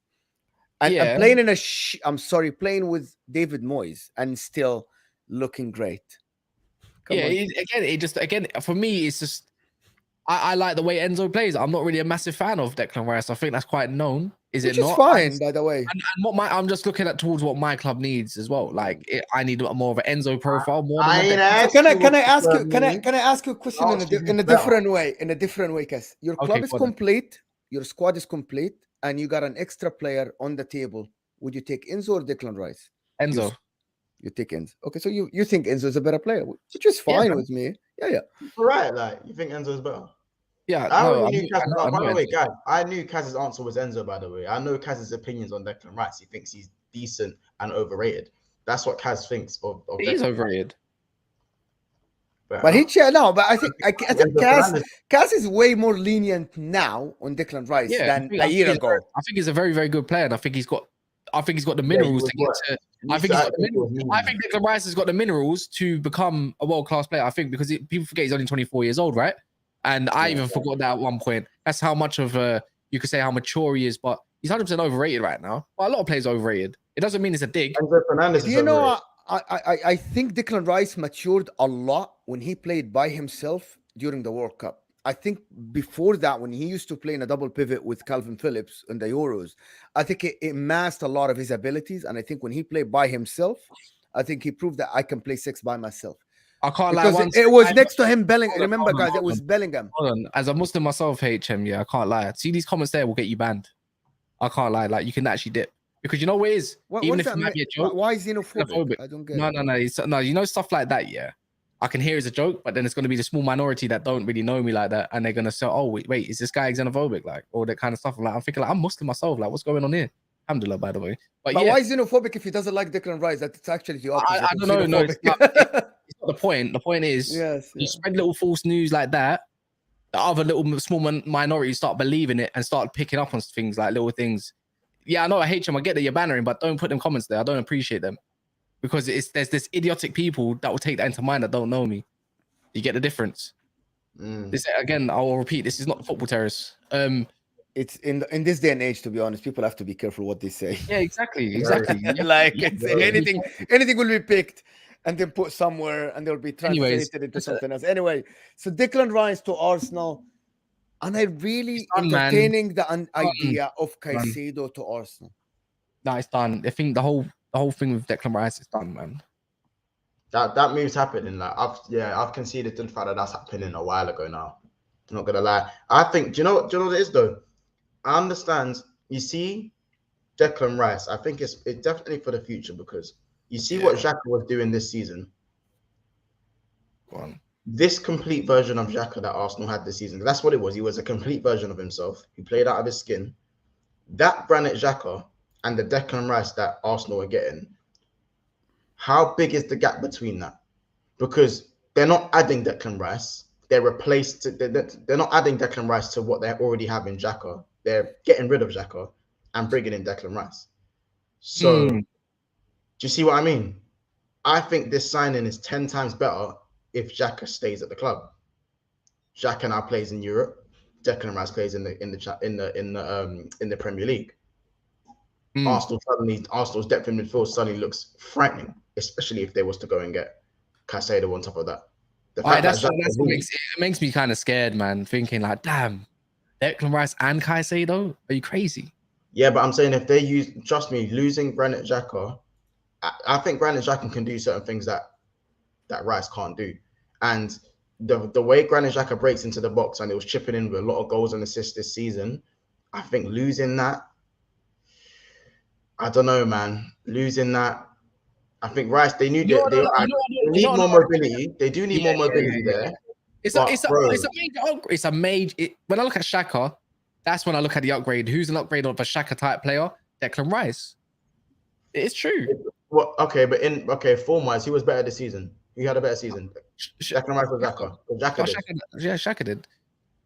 playing in playing with David Moyes and still looking great. Again, for me, it's just I like the way Enzo plays. I'm not really a massive fan of Declan Rice. I think that's quite known. Which is fine, by the way. And I'm just looking at towards what my club needs as well. Like I need more of an Enzo profile. More can I ask you a question in a different way? In a different way, because your club is complete, your squad is complete, and you got an extra player on the table, would you take Enzo or Declan Rice? Enzo. You take Enzo. Okay, so you think Enzo is a better player, which is Yeah, fine man. with me. Yeah. Right, like you think Enzo's better? Yeah, I no, already knew Kaz. I By know the way, Enzo. guys, I knew Kaz's answer was Enzo. By the way, I know Kaz's opinions on Declan Rice. He thinks he's decent and overrated. That's what Kaz thinks of He's Declan. overrated. But I think Enzo Fernandez. Cass is way more lenient now on Declan Rice Yeah, than a year ago. I think he's a very, very good player, and I think he's got the minerals to get to. I think Declan Rice has got the minerals to become a world-class player. I think because people forget he's only 24 years old, right? And I even forgot that at one point. That's how much of you could say how mature he is, but he's 100% overrated right now. But a lot of players are overrated. It doesn't mean it's a dig. Enzo Fernandez is overrated. I think Declan Rice matured a lot when he played by himself during the World Cup. I think before that, when he used to play in a double pivot with Calvin Phillips in the Euros, I think it masked a lot of his abilities. And I think when he played by himself, I think he proved that I can play 6 by myself. I can't because lie. It was next to him, Bellingham. Remember, guys, it was Bellingham. Hold on. As a Muslim myself, HM, yeah, I can't lie. See, these comments there will get you banned. I can't lie. Like, you can actually dip. Because you know what it is? Even if it might be a joke. Why xenophobic? I don't get it. No, you know, stuff like that, yeah. I can hear it's a joke, but then it's going to be the small minority that don't really know me like that. And they're going to say, oh, wait, is this guy xenophobic? Like, all that kind of stuff. Like, I'm thinking, like, I'm Muslim myself. Like, what's going on here? Alhamdulillah, by the way. But yeah. Why xenophobic if he doesn't like Declan Rice? That's actually the opposite. I don't know. No, it's not the point. The point is, you spread little false news like that, the other little small minorities start believing it and start picking up on things like little things. Yeah, I know I hate him. I get that you're bannering, but don't put them comments there. I don't appreciate them because there's this idiotic people that will take that into mind that don't know me. You get the difference. This again, I'll repeat. This is not football terrorists. It's in this day and age, to be honest, people have to be careful what they say. Yeah, exactly. Like anything will be picked and then put somewhere, and they'll be translated into something else. Anyway, so Declan Rice to Arsenal. And I really entertaining the idea of Caicedo to Arsenal. No, it's done. I think the whole thing with Declan Rice is done, man. That move's happening. Like I've conceded to the fact that that's happening a while ago now. I'm not gonna lie. I think do you know what it is though? I understand. You see, Declan Rice. I think it's definitely for the future because you see what Xhaka was doing this season. Go on. This complete version of Xhaka that Arsenal had this season, that's what it was. He was a complete version of himself. He played out of his skin. That Granit Xhaka and the Declan Rice that Arsenal are getting, how big is the gap between that? Because they're not adding Declan Rice. They're not adding Declan Rice to what they already have in Xhaka. They're getting rid of Xhaka and bringing in Declan Rice. So, do you see what I mean? I think this signing is 10 times better if Xhaka stays at the club. Xhaka now plays in Europe. Declan Rice plays in the Premier League. Arsenal's depth in midfield suddenly looks frightening, especially if they was to go and get Caicedo on top of that. It makes me kind of scared, man. Thinking like, damn, Declan Rice and Caicedo? Are you crazy? Yeah, but I'm saying if they trust me, losing Granit Xhaka, I think Granit Xhaka can do certain things that Rice can't do. And the way Granit Xhaka breaks into the box and it was chipping in with a lot of goals and assists this season, I think losing that, I don't know, man. Losing that, I think Rice, they need more mobility. They do need more mobility there. It's a major. When I look at Xhaka, that's when I look at the upgrade. Who's an upgrade of a Xhaka type player? Declan Rice. It's true. Well, okay, but form-wise, he was better this season. He had a better season. Declan Rice was Xhaka did.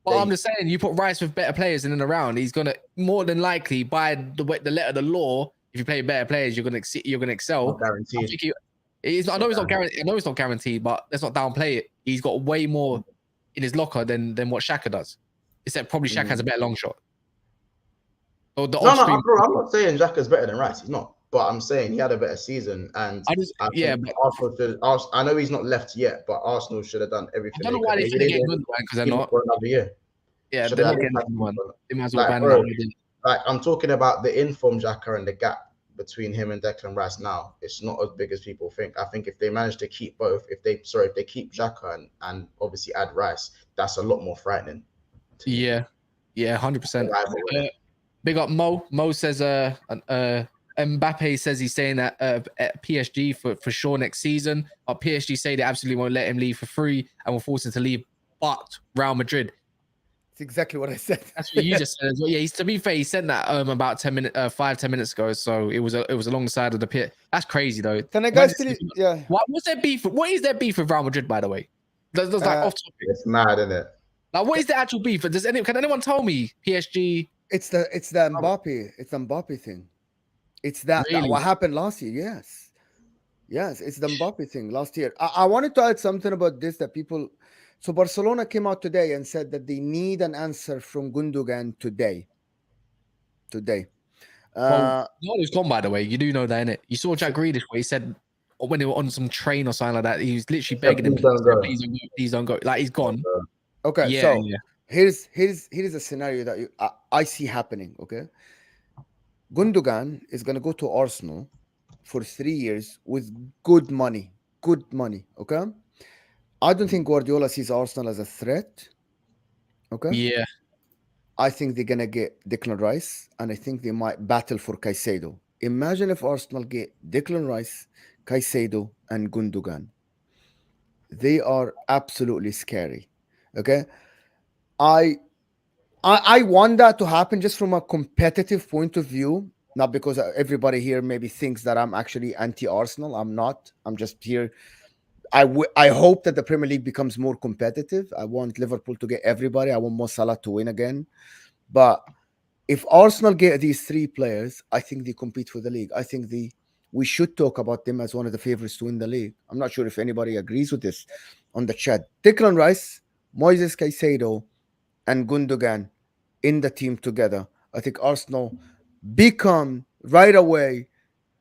But I'm just saying, you put Rice with better players in and around, he's gonna more than likely by the letter of the law. If you play better players, you're gonna excel. Not guaranteed. I know it's not guaranteed. I know it's not guaranteed, but let's not downplay it. He's got way more in his locker than what Xhaka does. Except probably Xhaka has a better long shot. I'm not saying Xhaka's better than Rice. He's not. But I'm saying he had a better season, and I know he's not left yet, but Arsenal should have done everything. I don't know why they didn't get Gundogan because they're not for another year. Yeah, they're not getting anyone. They might as well ban him. Like I'm talking about the informed Xhaka and the gap between him and Declan Rice now. It's not as big as people think. I think if they manage to keep both, if they keep Xhaka and obviously add Rice, that's a lot more frightening. Yeah, 100%. Big up Mo. Mo says Mbappe says he's saying that at PSG for sure next season. But PSG say they absolutely won't let him leave for free and will force him to leave. But Real Madrid. It's exactly what I said. That's what you just said as well. Yeah, to be fair, he said that about 10 minutes ago. So it was alongside of the pit. That's crazy though. Can I guys finish? Yeah. What's their beef? What is their beef with Real Madrid, by the way? That's like off topic. It's mad, isn't it? Like, what is the actual beef? Can anyone tell me? PSG. It's the Mbappe. It's the Mbappe thing. It's that what happened last year. Yes, it's the Mbappe thing last year. I wanted to add something about this that people. So Barcelona came out today and said that they need an answer from Gundogan today. He's gone, by the way. You do know that, innit? You saw Jack Grealish where he said when they were on some train or something like that, he was literally begging him, please don't go. Like, he's gone. Okay, yeah, so yeah. here's a scenario that I see happening. Okay, Gundogan is gonna go to Arsenal for 3 years with good money. Okay, I don't think Guardiola sees Arsenal as a threat. Okay. Yeah. I think they're gonna get Declan Rice, and I think they might battle for Caicedo. Imagine if Arsenal get Declan Rice, Caicedo, and Gundogan. They are absolutely scary. Okay, I want that to happen just from a competitive point of view, not because everybody here maybe thinks that I'm actually anti-Arsenal. I'm not. I'm just here. I hope that the Premier League becomes more competitive. I want Liverpool to get everybody. I want Mo Salah to win again. But if Arsenal get these 3 players, I think they compete for the league. I think we should talk about them as one of the favorites to win the league. I'm not sure if anybody agrees with this on the chat. Declan Rice, Moises Caicedo, and Gundogan in the team together. I think Arsenal become right away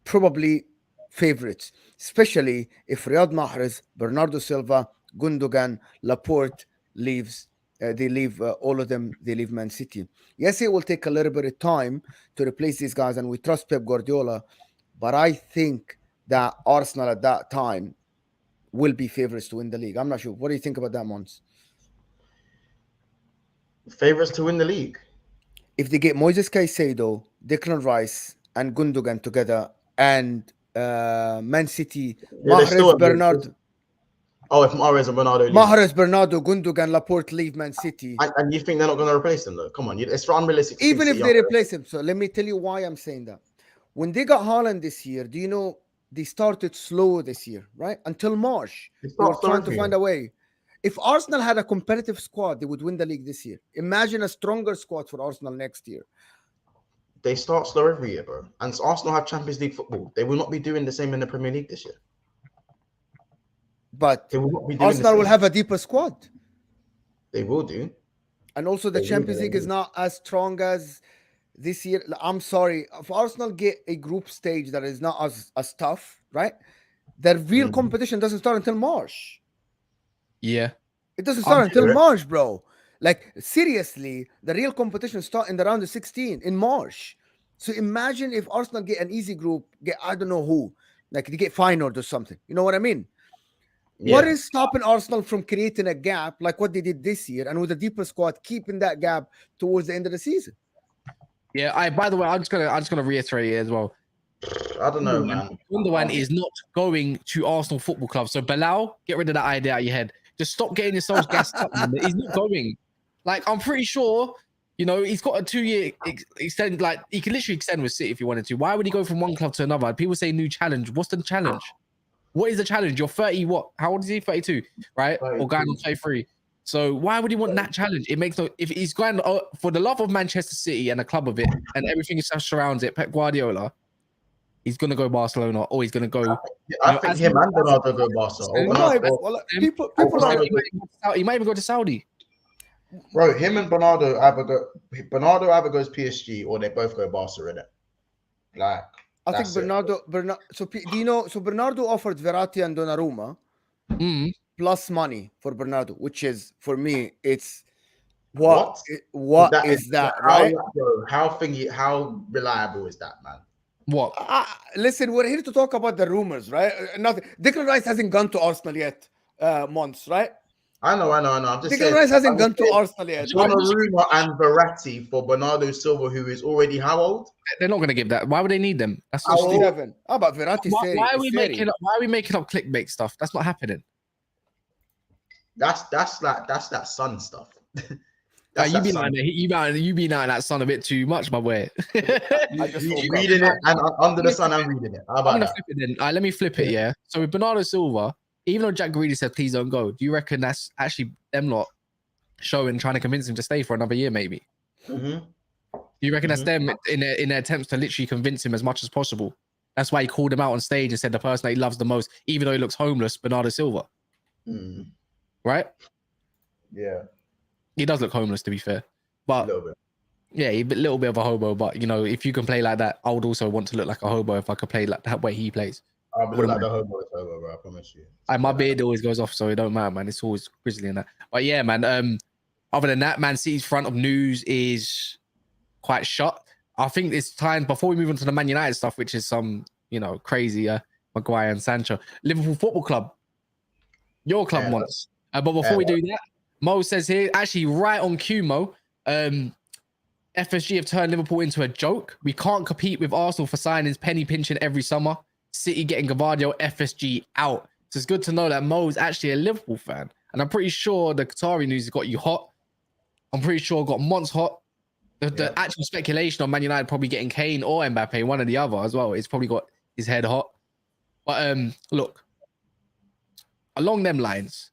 probably favorites, especially if Riyad Mahrez, Bernardo Silva, Gundogan, Laporte leaves. They leave all of them. They leave Man City. Yes, it will take a little bit of time to replace these guys, and we trust Pep Guardiola. But I think that Arsenal at that time will be favorites to win the league. I'm not sure. What do you think about that, Mons? Favorites to win the league? If they get Moises Caicedo, Declan Rice, and Gundogan together, and Man City, Mahrez, Bernardo. Oh, if Mahrez and Bernardo leave. Mahrez, Bernardo, Gundogan, Laporte leave Man City. And you think they're not going to replace them, though? Come on, it's unrealistic. Even if they replace him. So let me tell you why I'm saying that. When they got Haaland this year, do you know they started slow this year, right? Until March. They were trying to find a way. If Arsenal had a competitive squad, they would win the league this year. Imagine a stronger squad for Arsenal next year. They start slow every year, bro. And Arsenal have Champions League football. They will not be doing the same in the Premier League this year. But Arsenal will have a deeper squad. They will do. And also the Champions League is not as strong as this year. I'm sorry. If Arsenal get a group stage that is not as tough, right? The real competition doesn't start until March. Yeah. It doesn't start until March, bro. Like, seriously, the real competition starts in the round of 16 in March. So imagine if Arsenal get an easy group, get I don't know who, like they get Feyenoord or something. You know what I mean? Yeah. What is stopping Arsenal from creating a gap like what they did this year, and with a deeper squad, keeping that gap towards the end of the season? Yeah, by the way, I'm just gonna reiterate it as well. I don't know, man. Gundogan is not going to Arsenal Football Club. So Bilal, get rid of that idea out of your head. Just stop getting yourselves gassed up. He's not going. Like, I'm pretty sure, you know, he's got a 2-year extend. Like, he can literally extend with City if he wanted to. Why would he go from one club to another? People say new challenge. What's the challenge? What is the challenge? You're 30. What? How old is he? 32, right? 32. Or going on 33. So why would he want that challenge? It makes no. If he's going for the love of Manchester City and a club of it and everything that surrounds it, Pep Guardiola, he's gonna go Barcelona, or he's gonna go. I think him and Bernardo go Barcelona. He might even go to Saudi. Bro, him and Bernardo either goes PSG or they both go Barca, innit? Like, I think Bernardo. So do you know? So Bernardo offered Verratti and Donnarumma plus money for Bernardo, which is for me, it's what is that? Right? How reliable is that, man? What? Listen, we're here to talk about the rumors, right? Nothing. Declan Rice hasn't gone to Arsenal yet, months, right? I know. I'm just Declan saying. Rice hasn't gone to Arsenal yet. Donnarumma and Verratti for Bernardo Silva, who is already how old? They're not going to give that. Why would they need them? That's How so stupid. old? 7. How about Verratti? Why are we making up clickbait stuff? That's not happening. That's that Sun stuff. You be out that Sun a bit too much, my boy. You reading it and under the sun, I'm reading it. How about that? Flip it then. Let me flip it. Yeah. So with Bernardo Silva, even though Jack Greedy said please don't go, do you reckon that's actually them lot showing, trying to convince him to stay for another year, maybe? Mm-hmm. Do you reckon that's them in their attempts to literally convince him as much as possible? That's why he called him out on stage and said the person that he loves the most, even though he looks homeless, Bernardo Silva. Mm. Right? Yeah. He does look homeless, to be fair. But a little bit. Yeah, a little bit of a hobo. But, you know, if you can play like that, I would also want to look like a hobo if I could play like that way he plays. I'll be like the hobo, bro. I promise you. My beard always goes off, so it don't matter, man. It's always grizzly in that. But yeah, man. Other than that, Man City's front of news is quite shut. I think it's time before we move on to the Man United stuff, which is some, you know, crazy Maguire and Sancho. Liverpool Football Club, your club wants. But before we do that, Mo says here, actually right on cue, Mo. FSG have turned Liverpool into a joke. We can't compete with Arsenal for signings, penny pinching every summer. City getting Gavardio, FSG out. So it's good to know that Mo is actually a Liverpool fan. And I'm pretty sure the Qatari news has got you hot. I'm pretty sure it got Mons hot. The actual speculation on Man United probably getting Kane or Mbappe, one or the other as well. It's probably got his head hot. But look, along them lines,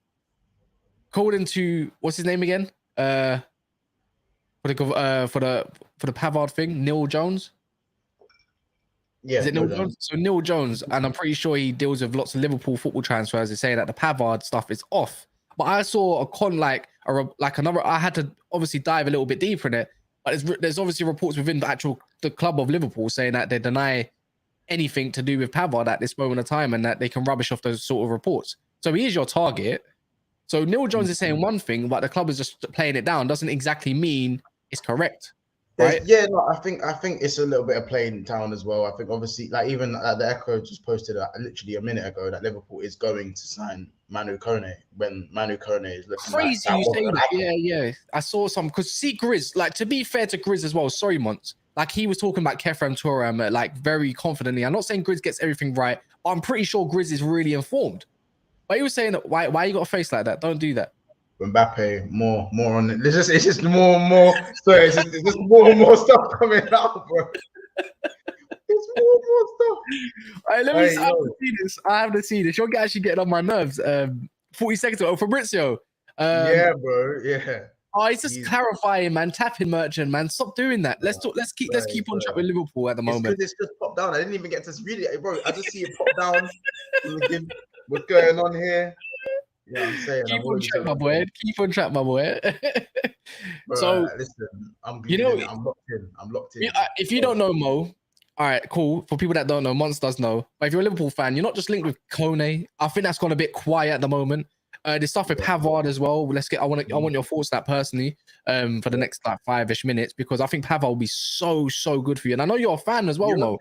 according to what's his name again? For the Pavard thing, Neil Jones. Yeah, is it Neil Jones? So Neil Jones, and I'm pretty sure he deals with lots of Liverpool football transfers. Is saying that the Pavard stuff is off. But I saw another. I had to obviously dive a little bit deeper in it. But there's obviously reports within the club of Liverpool saying that they deny anything to do with Pavard at this moment of time, and that they can rubbish off those sort of reports. So he is your target. So Neil Jones is saying one thing, but the club is just playing it down. Doesn't exactly mean it's correct. Right? Yeah, no, I think it's a little bit of playing down as well. I think obviously, like even the Echo just posted literally a minute ago that Liverpool is going to sign Manu Kone when Manu Kone is looking crazy. Like you say that? Yeah. I saw some because see Grizz. Like to be fair to Grizz as well. Sorry, Mons. Like he was talking about Kefram Turam like very confidently. I'm not saying Grizz gets everything right, but I'm pretty sure Grizz is really informed. But he was saying that why you got a face like that? Don't do that. Mbappe, more on it. It's just more and more. Sorry, it's just more and more stuff coming out, bro. It's more and more stuff. All right, I have to see this. You're actually getting on my nerves. 40 seconds ago, Fabrizio. Yeah, bro. Yeah. Oh, he's just clarifying, man. Tapping merchant, man. Stop doing that. Let's keep on track with Liverpool at the moment. It's just popped down. I didn't even get to read it, bro. I just see it pop down. What's going on here? Yeah, I'm saying. Keep on track, my boy. Keep on track, my boy. Bro, so listen, I'm locked in. If you don't know Mo, all right, cool. For people that don't know, Mons does know. But if you're a Liverpool fan, you're not just linked with Kone. I think that's gone a bit quiet at the moment. There's stuff with Pavard as well. I want your thoughts on that personally. For the next like 5-ish minutes, because I think Pavard will be so good for you. And I know you're a fan as well, Mo.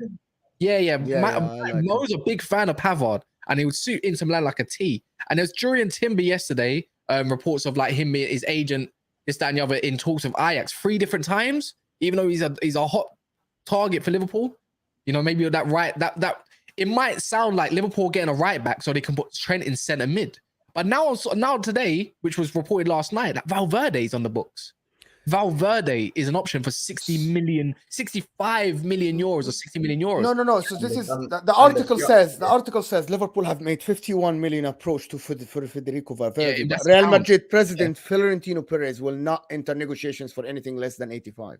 Yeah. Mo's a big fan of Pavard, and he would suit Inter Milan like a T. And there's Julian Timber yesterday, reports of like him, his agent, this, that, and the other, in talks of Ajax 3 different times, even though he's a hot target for Liverpool. You know, maybe that it might sound like Liverpool getting a right back so they can put Trent in centre mid. But now today, which was reported last night, that Valverde is on the books. Valverde is an option for 65 million euros or 60 million euros. No. So this is the article says. The article says Liverpool have made 51 million approach for Federico Valverde. But Real Madrid president Florentino Perez will not enter negotiations for anything less than 85.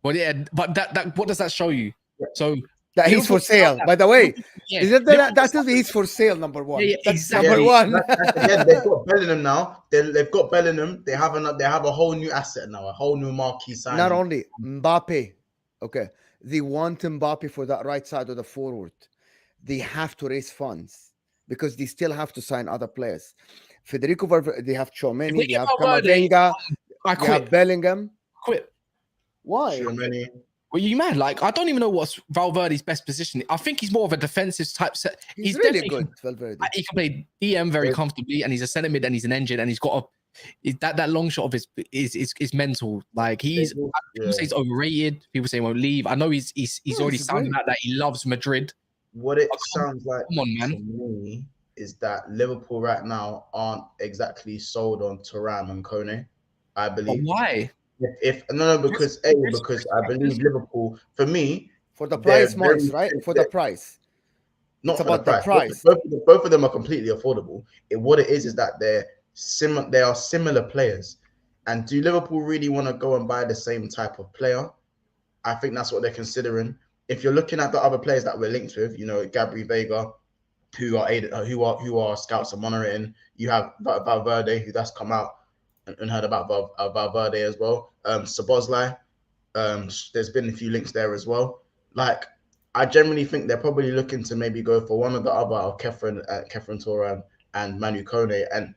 Well, yeah, but that what does that show you? So that he's for sale. By the way, is it that tells me he's for sale? Number one. Yeah, exactly. Number one. They've got Bellingham now. They've got Bellingham. They have a whole new asset now, a whole new marquee signing. Not only Mbappe. Okay, they want Mbappe for that right side of the forward. They have to raise funds because they still have to sign other players. Federico Valverde. They have Tchouameni. They have Camavinga. They have Bellingham. Quit. Why? Tchouameni. Well, you mad? Like, I don't even know what's Valverde's best position. I think he's more of a defensive type set. He's really good, Valverde. He can play DM very comfortably, and he's a centre mid, and he's an engine, and he's got that long shot of his is mental. Like people say he's overrated. People say he won't leave. I know he's already sounding out that he loves Madrid. What it sounds like come on, man. to me is that Liverpool right now aren't exactly sold on Thuram and Kone. I believe. But why? Because I believe Liverpool, for me, for the price, right? For the price. Not it's about the price. Both of them are completely affordable. What it is that they are similar players. And do Liverpool really want to go and buy the same type of player? I think that's what they're considering. If you're looking at the other players that we're linked with, you know, Gabri Vega, who are scouts are monitoring. You have Valverde, who that's come out and heard about Valverde as well. Szoboszlai, there's been a few links there as well. Like, I generally think they're probably looking to maybe go for one of the other of Kefren Thuram and Manu Kone, and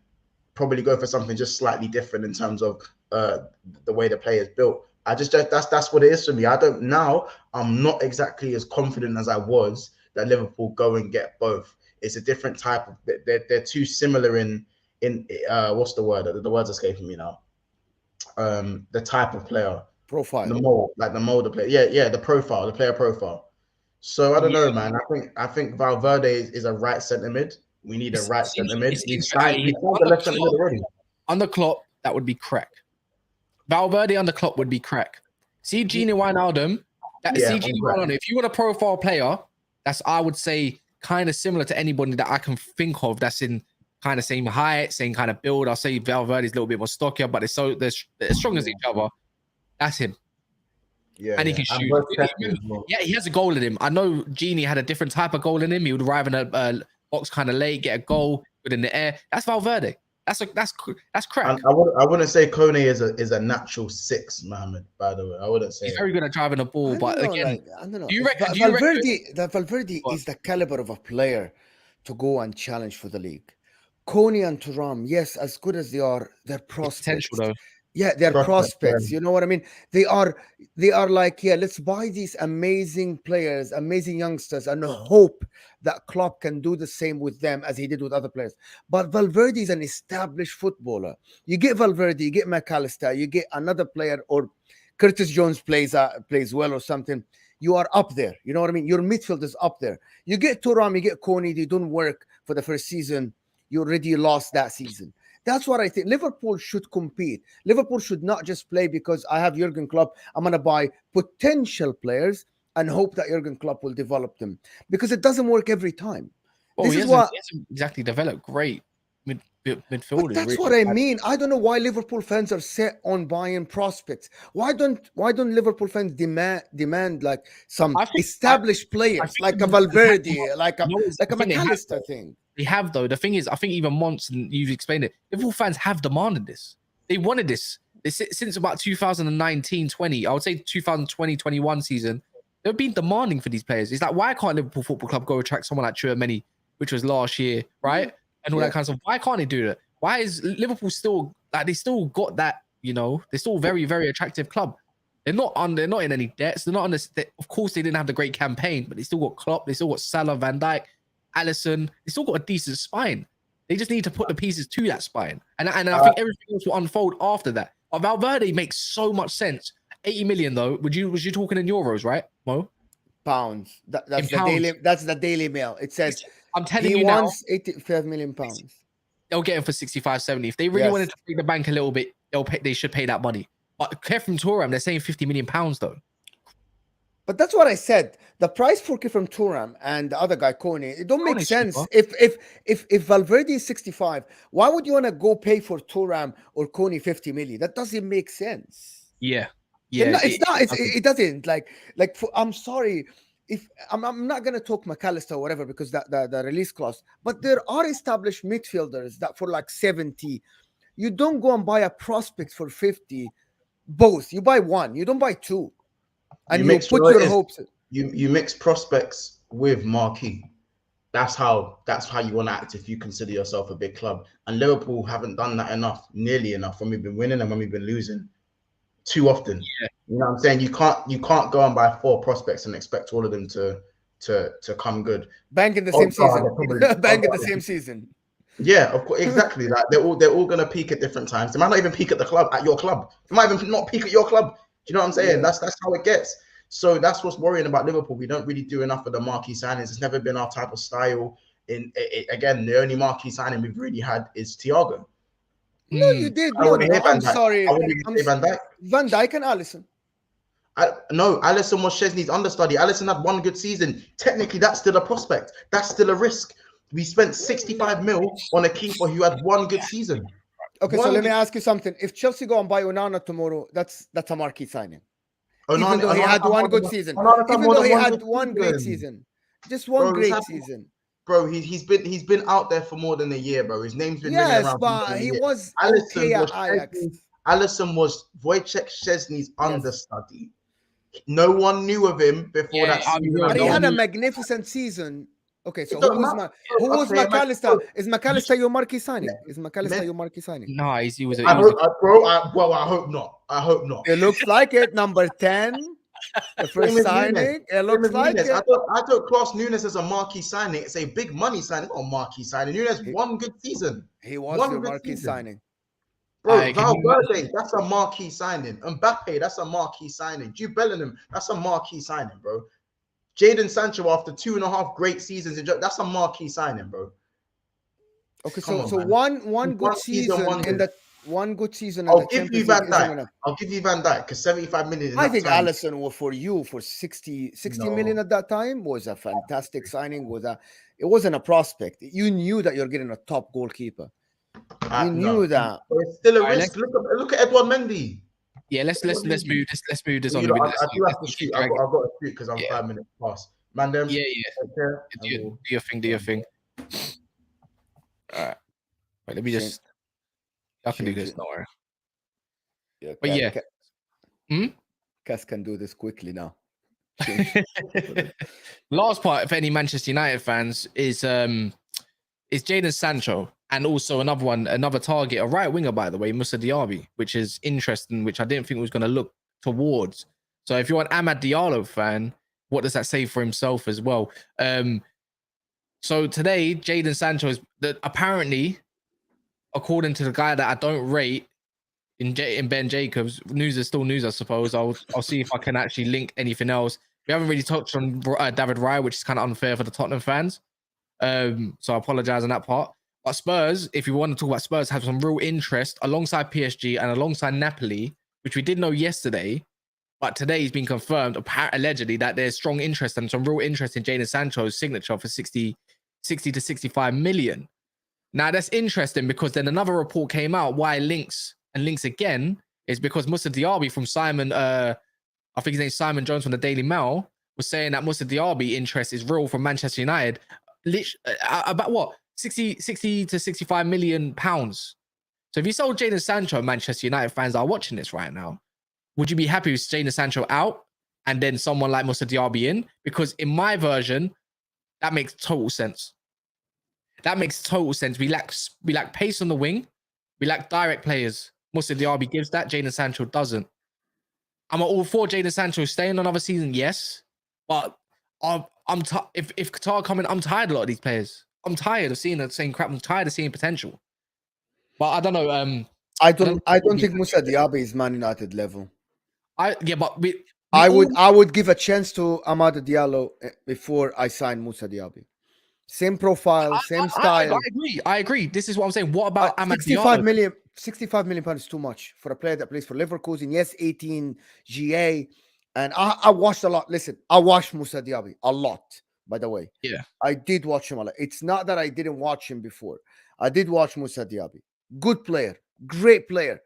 probably go for something just slightly different in terms of the way the play is built. That's what it is for me. I'm not exactly as confident as I was that Liverpool go and get both. It's a different type of. They're too similar in what's the word? The word's escaping me now. The type of player profile, the mold of player. Yeah, the profile, the player profile. So I don't know, man. I think Valverde is a right centre mid. We need a right centre mid. Under Klopp, that would be crack. Valverde under Klopp would be crack. See Gini Wijnaldum. If you want a profile player, that's, I would say, kind of similar to anybody that I can think of that's in kind of same height, same kind of build. I'll say Valverde's a little bit more stockier, but they're as strong as each other. That's him. Yeah, and he can shoot. Yeah, he has a goal in him. I know Gini had a different type of goal in him. He would arrive in a box kind of late, get a goal, good in the air. That's Valverde. That's crack. I wouldn't say Kone is a natural 6, Mohammed. By the way, I wouldn't say he's very good at driving the ball. But again, I don't know. Do you reckon Valverde is the caliber of a player to go and challenge for the league. Kone and Thuram, yes, as good as they are, they're prospects. Potential though. Yeah, they're prospects. You know what I mean? They are like, yeah, let's buy these amazing players, amazing youngsters, and hope that Klopp can do the same with them as he did with other players. But Valverde is an established footballer. You get Valverde, you get McAllister, you get another player, or Curtis Jones plays well or something. You are up there. You know what I mean? Your midfield is up there. You get Thuram, you get Kone, they don't work for the first season. You already lost that season. That's what I think. Liverpool should compete. Liverpool should not just play because I have Jurgen Klopp. I'm going to buy potential players and hope that Jurgen Klopp will develop them, because it doesn't work every time. Well, he hasn't exactly developed great midfielders. But that's what I mean. I don't know why Liverpool fans are set on buying prospects. Why don't Liverpool fans demand like some established players, like a Valverde, like a McAllister thing? They have, though. The thing is, I think even once, and you've explained it, Liverpool fans have demanded this. They wanted this. Since about 2019-20, I would say 2020-21 season, they've been demanding for these players. It's like, why can't Liverpool Football Club go attract someone like Tchouameni, which was last year, right? And all that kind of stuff. Why can't they do that? Why is Liverpool still, like, they still got that, you know, they're still a very, very attractive club. They're not in any debts. They're not on this. Of course, they didn't have the great campaign, but they still got Klopp. They still got Salah, Van Dijk, Alisson. They still got a decent spine. They just need to put the pieces to that spine. And I think everything else will unfold after that. But Valverde makes so much sense. 80 million, though. Was you talking in euros, right, Mo? Pounds. That's the Daily Mail. It says I'm telling you he now, wants 85 million pounds. They'll get him for 65, 70. If they really wanted to break the bank a little bit, they should pay that money. But Kefren Thuram, they're saying 50 million pounds, though. But that's what I said. The price for Kefren Thuram and the other guy, Kone, it don't make sense. If Valverde is 65, why would you want to go pay for Thuram or Kone 50 million? That doesn't make sense. Yeah. It doesn't. I'm sorry. If I'm not gonna talk McAllister or whatever, because the release clause, but there are established midfielders that for like 70, you don't go and buy a prospect for 50. Both, you buy one, you don't buy two, and you put your hopes. You mix prospects with marquee. That's how you want to act if you consider yourself a big club. And Liverpool haven't done that nearly enough when we've been winning and when we've been losing too often. You know what I'm saying? You can't go and buy 4 prospects and expect all of them to come good. Bang in the same Odds are season. they're probably- Bang odds in the are- same season. Yeah, of course, exactly. Like they're all gonna peak at different times. They might not even peak at your club. They might even not peak at your club. Do you know what I'm saying? Yeah. That's how it gets. So that's what's worrying about Liverpool. We don't really do enough of the marquee signings. It's never been our type of style. Again, the only marquee signing we've really had is Thiago. No, you did. I No, wouldn't no. hear Van I'm Dijk. sorry. I wouldn't even say Van Dijk. Van Dijk and Alisson. No, Alisson was Chesney's understudy. Alisson had 1 good season. Technically, that's still a prospect. That's still a risk. We spent 65 mil on a keeper who had 1 good season. Okay, so let me ask you something. If Chelsea go and buy Onana tomorrow, that's a marquee signing. Even though he had 1 good season. Even though he had 1 great season. Just 1 great season. Bro, he's been out there for more than a year, bro. His name's been ringing around. But he was okay at Ajax. Alisson was Wojciech Szczesny's understudy. No one knew of him before that season. But he had a magnificent season. Okay, so who was McAllister? Is McAllister your marquee signing? No, he was. I hope not. I hope not. It looks like it. Number 10. The first signing. It looks like it. I don't class Nunes as a marquee signing. It's a big money signing, not a marquee signing. Nunes 1 good season. He was your marquee signing. Bro, Valverde, that's a marquee signing. Mbappe, that's a marquee signing. Jude Bellingham, that's a marquee signing, bro. Jadon Sancho, after 2.5 great seasons, that's a marquee signing, bro. Okay, so one good season in that 1 good season. I'll give you Van Dijk because 75 million. I think Alisson was for you for 60 million at that time was a fantastic signing. It wasn't a prospect. You knew that you're getting a top goalkeeper. You knew that. But it's still a risk. Look at Edouard Mendy. Yeah, let's move this on. I do have to shoot. I've got to shoot because I'm 5 minutes past. Man, them. Yeah. Do your thing. All right. Wait, let me just. I can do this. Don't worry. Yeah, but yeah. Cass can do this quickly now. Last part for any Manchester United fans is Jadon Sancho, and also another target, a right winger, by the way, Moussa Diaby, which is interesting, which I didn't think was going to look towards. So if you're an Amad Diallo fan, what does that say for himself as well? So today, Jadon Sancho is apparently, according to the guy that I don't rate in Ben Jacobs, news is still news, I suppose. I'll see if I can actually link anything else. We haven't really touched on David Raya, which is kind of unfair for the Tottenham fans. So I apologize on that part. But Spurs, if you want to talk about Spurs, have some real interest alongside PSG and alongside Napoli, which we did know yesterday, but today he's been confirmed, allegedly, that there's strong interest and some real interest in Jadon Sancho's signature for 60 to 65 million. Now that's interesting because then another report came out why links again is because Moussa Diaby from Simon, I think his name's Simon Jones from the Daily Mail, was saying that Moussa Diaby interest is real from Manchester United. About what? 60 to 65 million pounds. So if you sold Jadon Sancho, Manchester United fans are watching this right now, would you be happy with Jadon Sancho out and then someone like Moussa Diaby in? Because in my version, that makes total sense. We lack pace on the wing. We lack direct players. Moussa Diaby gives that. Jadon Sancho doesn't. I'm all for Jadon Sancho staying another season, yes. But if Qatar come in, I'm tired of a lot of these players. I'm tired of seeing the same crap. I'm tired of seeing potential. But I don't know. I don't think Moussa Diaby is Man United level. I would give a chance to Amad Diallo before I sign Moussa Diaby. Same profile, same style. I agree. This is what I'm saying. What about Amad 65 million pounds is too much for a player that plays for Leverkusen. Yes, 18 GA. And I watched a lot. Listen, I watched Moussa Diaby a lot, by the way. Yeah. I did watch him a lot. It's not that I didn't watch him before. I did watch Moussa Diaby. Good player. Great player.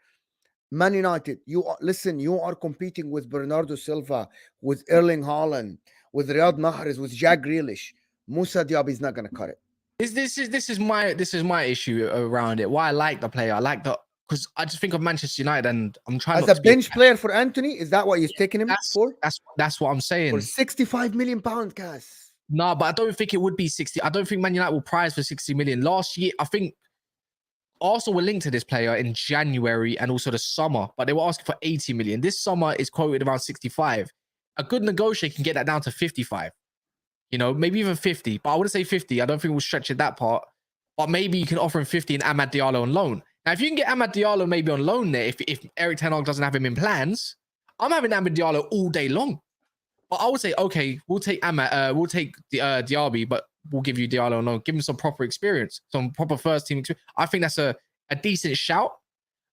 Man United, you are competing with Bernardo Silva, with Erling Haaland, with Riyad Mahrez, with Jack Grealish. Moussa Diaby is not going to cut it. This is my issue around it. Why I like the player. I like because I just think of Manchester United and I'm trying as a bench player for Anthony. Is that what you're taking him for? That's what I'm saying. For 65 million pounds, guys. No, but I don't think it would be 60. I don't think Man United will prize for 60 million. Last year, I think Arsenal were linked to this player in January and also the summer, but they were asking for 80 million. This summer is quoted around 65. A good negotiator can get that down to 55. You know, maybe even 50, but I wouldn't say 50. I don't think we'll stretch it that part. But maybe you can offer him 50 and Amad Diallo on loan. Now, if you can get Amad Diallo maybe on loan there, if Eric Ten Hag doesn't have him in plans, I'm having Amad Diallo all day long. But I would say, okay, we'll take Diaby, but we'll give you Diallo on loan. Give him some proper experience, some proper first team experience. I think that's a decent shout.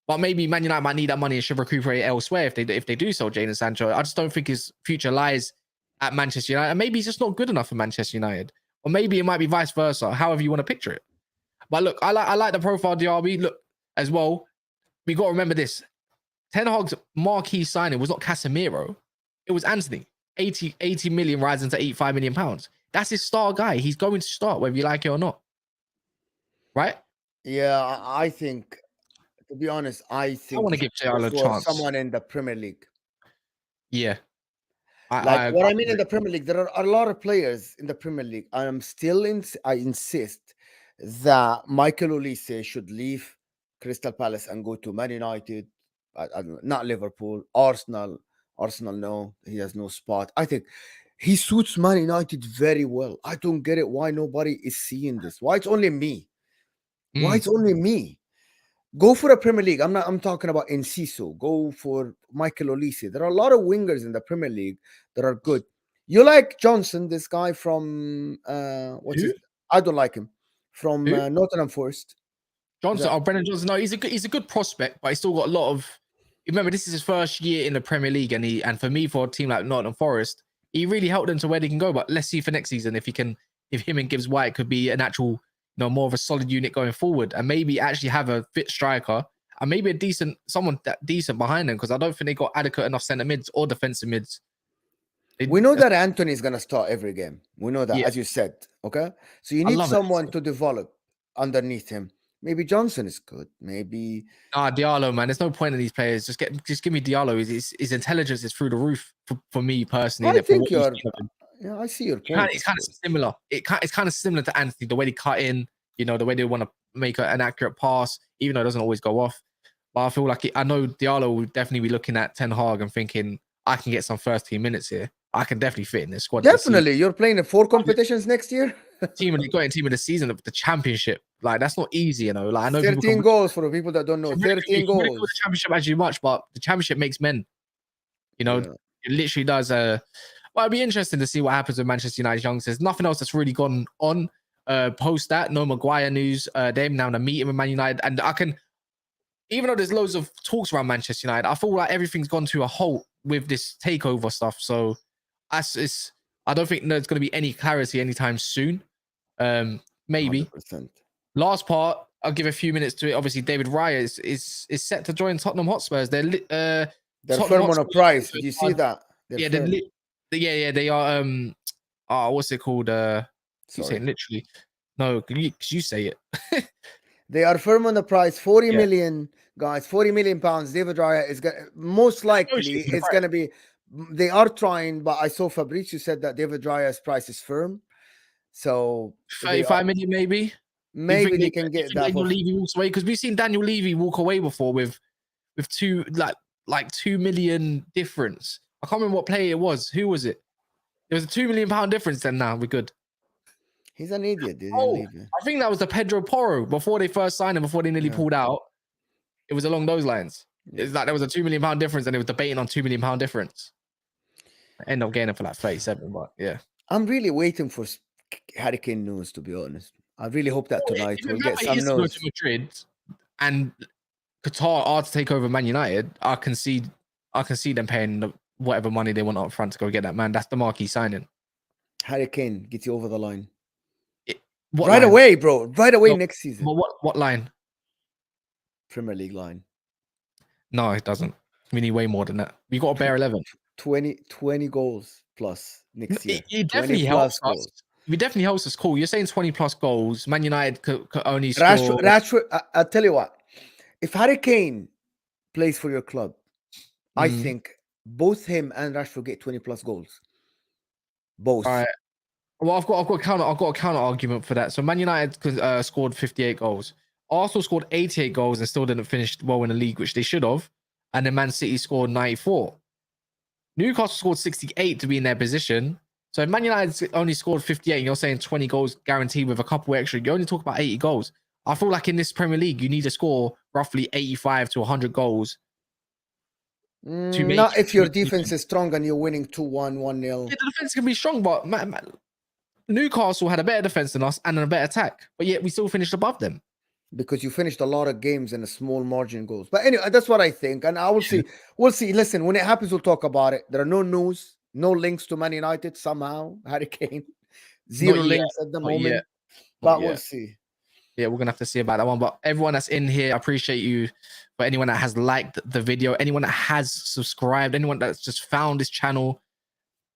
But maybe Man United might need that money and should recuperate elsewhere if they do sell Jadon Sancho. I just don't think his future lies at Manchester United. And maybe he's just not good enough for Manchester United. Or maybe it might be vice versa, however you want to picture it. But look, I like the profile Diaby. Look, as well, we got to remember this. Ten Hag's marquee signing was not Casemiro. It was Anthony. 80 million rising to 85 million pounds. That's his star guy. He's going to start whether you like it or not. Right? Yeah, I think, to be honest, I want to give Diallo a chance. Someone in the Premier League. Yeah. I mean in the Premier League, there are a lot of players in the Premier League. I insist that Michael Olise should leave Crystal Palace and go to Man United, not Liverpool, Arsenal. Arsenal, no, he has no spot. I think he suits Man United very well. I don't get it why nobody is seeing this. Why it's only me? Why it's only me? Go for a Premier League. I'm talking about Enciso. Go for Michael Olise. There are a lot of wingers in the Premier League that are good. You like Johnson, this guy from I don't like him. From Nottingham Forest. Johnson, Brennan Johnson. No, he's a good prospect, but he's still got a lot of. Remember, this is his first year in the Premier League, and for me, for a team like Nottingham Forest, he really helped them to where they can go. But let's see for next season if him and Gibbs White could be an actual, more of a solid unit going forward, and maybe actually have a fit striker and maybe someone decent behind them, because I don't think they got adequate enough centre mids or defensive mids. We know that Anthony is gonna start every game. We know that, as you said. Okay, so you need someone to develop underneath him. Maybe Johnson is good. Maybe Diallo, man. There's no point in these players. Just give me Diallo. His intelligence is through the roof for me personally. I think I see your point. It's kind of similar. It's kind of similar to Anthony, the way they cut in. The way they want to make an accurate pass, even though it doesn't always go off. But I feel like I know Diallo will definitely be looking at Ten Hag and thinking, I can get some first team minutes here. I can definitely fit in this squad. Definitely, you're playing in 4 competitions next year. Team of the season of the championship. Like, that's not easy, Like, I know 13 goals for the people that don't know. 13 goals. The championship as much, but the championship makes men. It literally does. Well, it'd be interesting to see what happens with Manchester United youngsters. Nothing else that's really gone on post that. No Maguire news. They're now in a meeting with Man United, and even though there's loads of talks around Manchester United, I feel like everything's gone to a halt with this takeover stuff. So I don't think there's going to be any clarity anytime soon. Maybe. 100%. Last part, I'll give a few minutes to it. Obviously, David Raya is set to join Tottenham Hotspurs. They're firm on a price. Did you see that? They are. What's it called? You say it literally. No, because you say it. They are firm on the price. 40 million, guys. 40 million pounds. David Raya is most likely it's going to be. They are trying, but I saw Fabrizio said that David Raya's price is firm. So 35 million, maybe. Maybe they can get that. Daniel Levy walks away, because we've seen Daniel Levy walk away before with 2 million difference. I can't remember what player it was. Who was it? It was a £2 million difference. Then now we're good. He's an idiot. I think that was the Pedro Porro before they first signed him, before they nearly pulled out. It was along those lines. It's like there was a £2 million difference, and they were debating on £2 million difference. I end up getting it for 37, but yeah. I'm really waiting for Harry Kane news, to be honest. I really hope that tonight we'll get some news. Go to Madrid and Qatar are to take over Man United. I can see them paying whatever money they want up front to go get that man. That's the marquee signing. Harry Kane gets you over the line. Right away, bro. Right away next season. What line? Premier League line. No, it doesn't. We need way more than that. We got a bare 11. 20 goals plus next year. It definitely helps us. It definitely helps us. Cool. You're saying 20 plus goals. Man United could only score. Rashford, I'll tell you what. If Harry Kane plays for your club, I think both him and Rashford get 20 plus goals. Both. All right. Well, I've got a counter argument for that. So Man United scored 58 goals. Arsenal scored 88 goals and still didn't finish well in the league, which they should have. And then Man City scored 94. Newcastle scored 68 to be in their position. So if Man United only scored 58, and you're saying 20 goals guaranteed with a couple extra, you only talk about 80 goals. I feel like in this Premier League, you need to score roughly 85 to 100 goals. Not if your defense is strong and you're winning 2-1, 1-0. Yeah, the defense can be strong, but Newcastle had a better defense than us and a better attack, but yet we still finished above them. Because you finished a lot of games in a small margin goals. But anyway, that's what I think. And I will see. We'll see. Listen, when it happens, we'll talk about it. There are no news, no links to Man United somehow. Harry Kane. Zero links at the moment. But we'll see. Yeah, we're going to have to see about that one. But everyone that's in here, I appreciate you. But anyone that has liked the video, anyone that has subscribed, anyone that's just found this channel,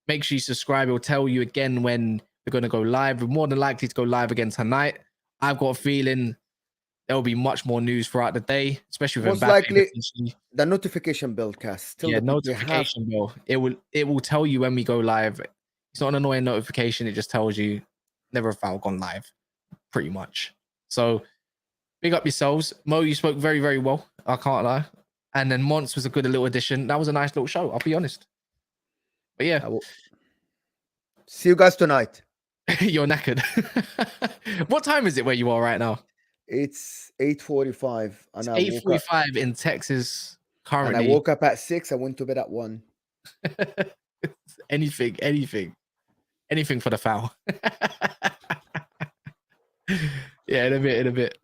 make sure you subscribe. It will tell you again when we're going to go live. We're more than likely to go live again tonight. I've got a feeling there'll be much more news throughout the day, especially with most likely the notification bell cast. Notification bell. It will tell you when we go live. It's not an annoying notification. It just tells you never have gone live, pretty much. So big up yourselves. Mo, you spoke very, very well. I can't lie. And then Mons was a good little addition. That was a nice little show, I'll be honest. But yeah. See you guys tonight. You're knackered. What time is it where you are right now? It's 8:45. It's 8:45 in Texas currently. And I woke up at 6. I went to bed at 1. Anything for the foul. Yeah, in a bit.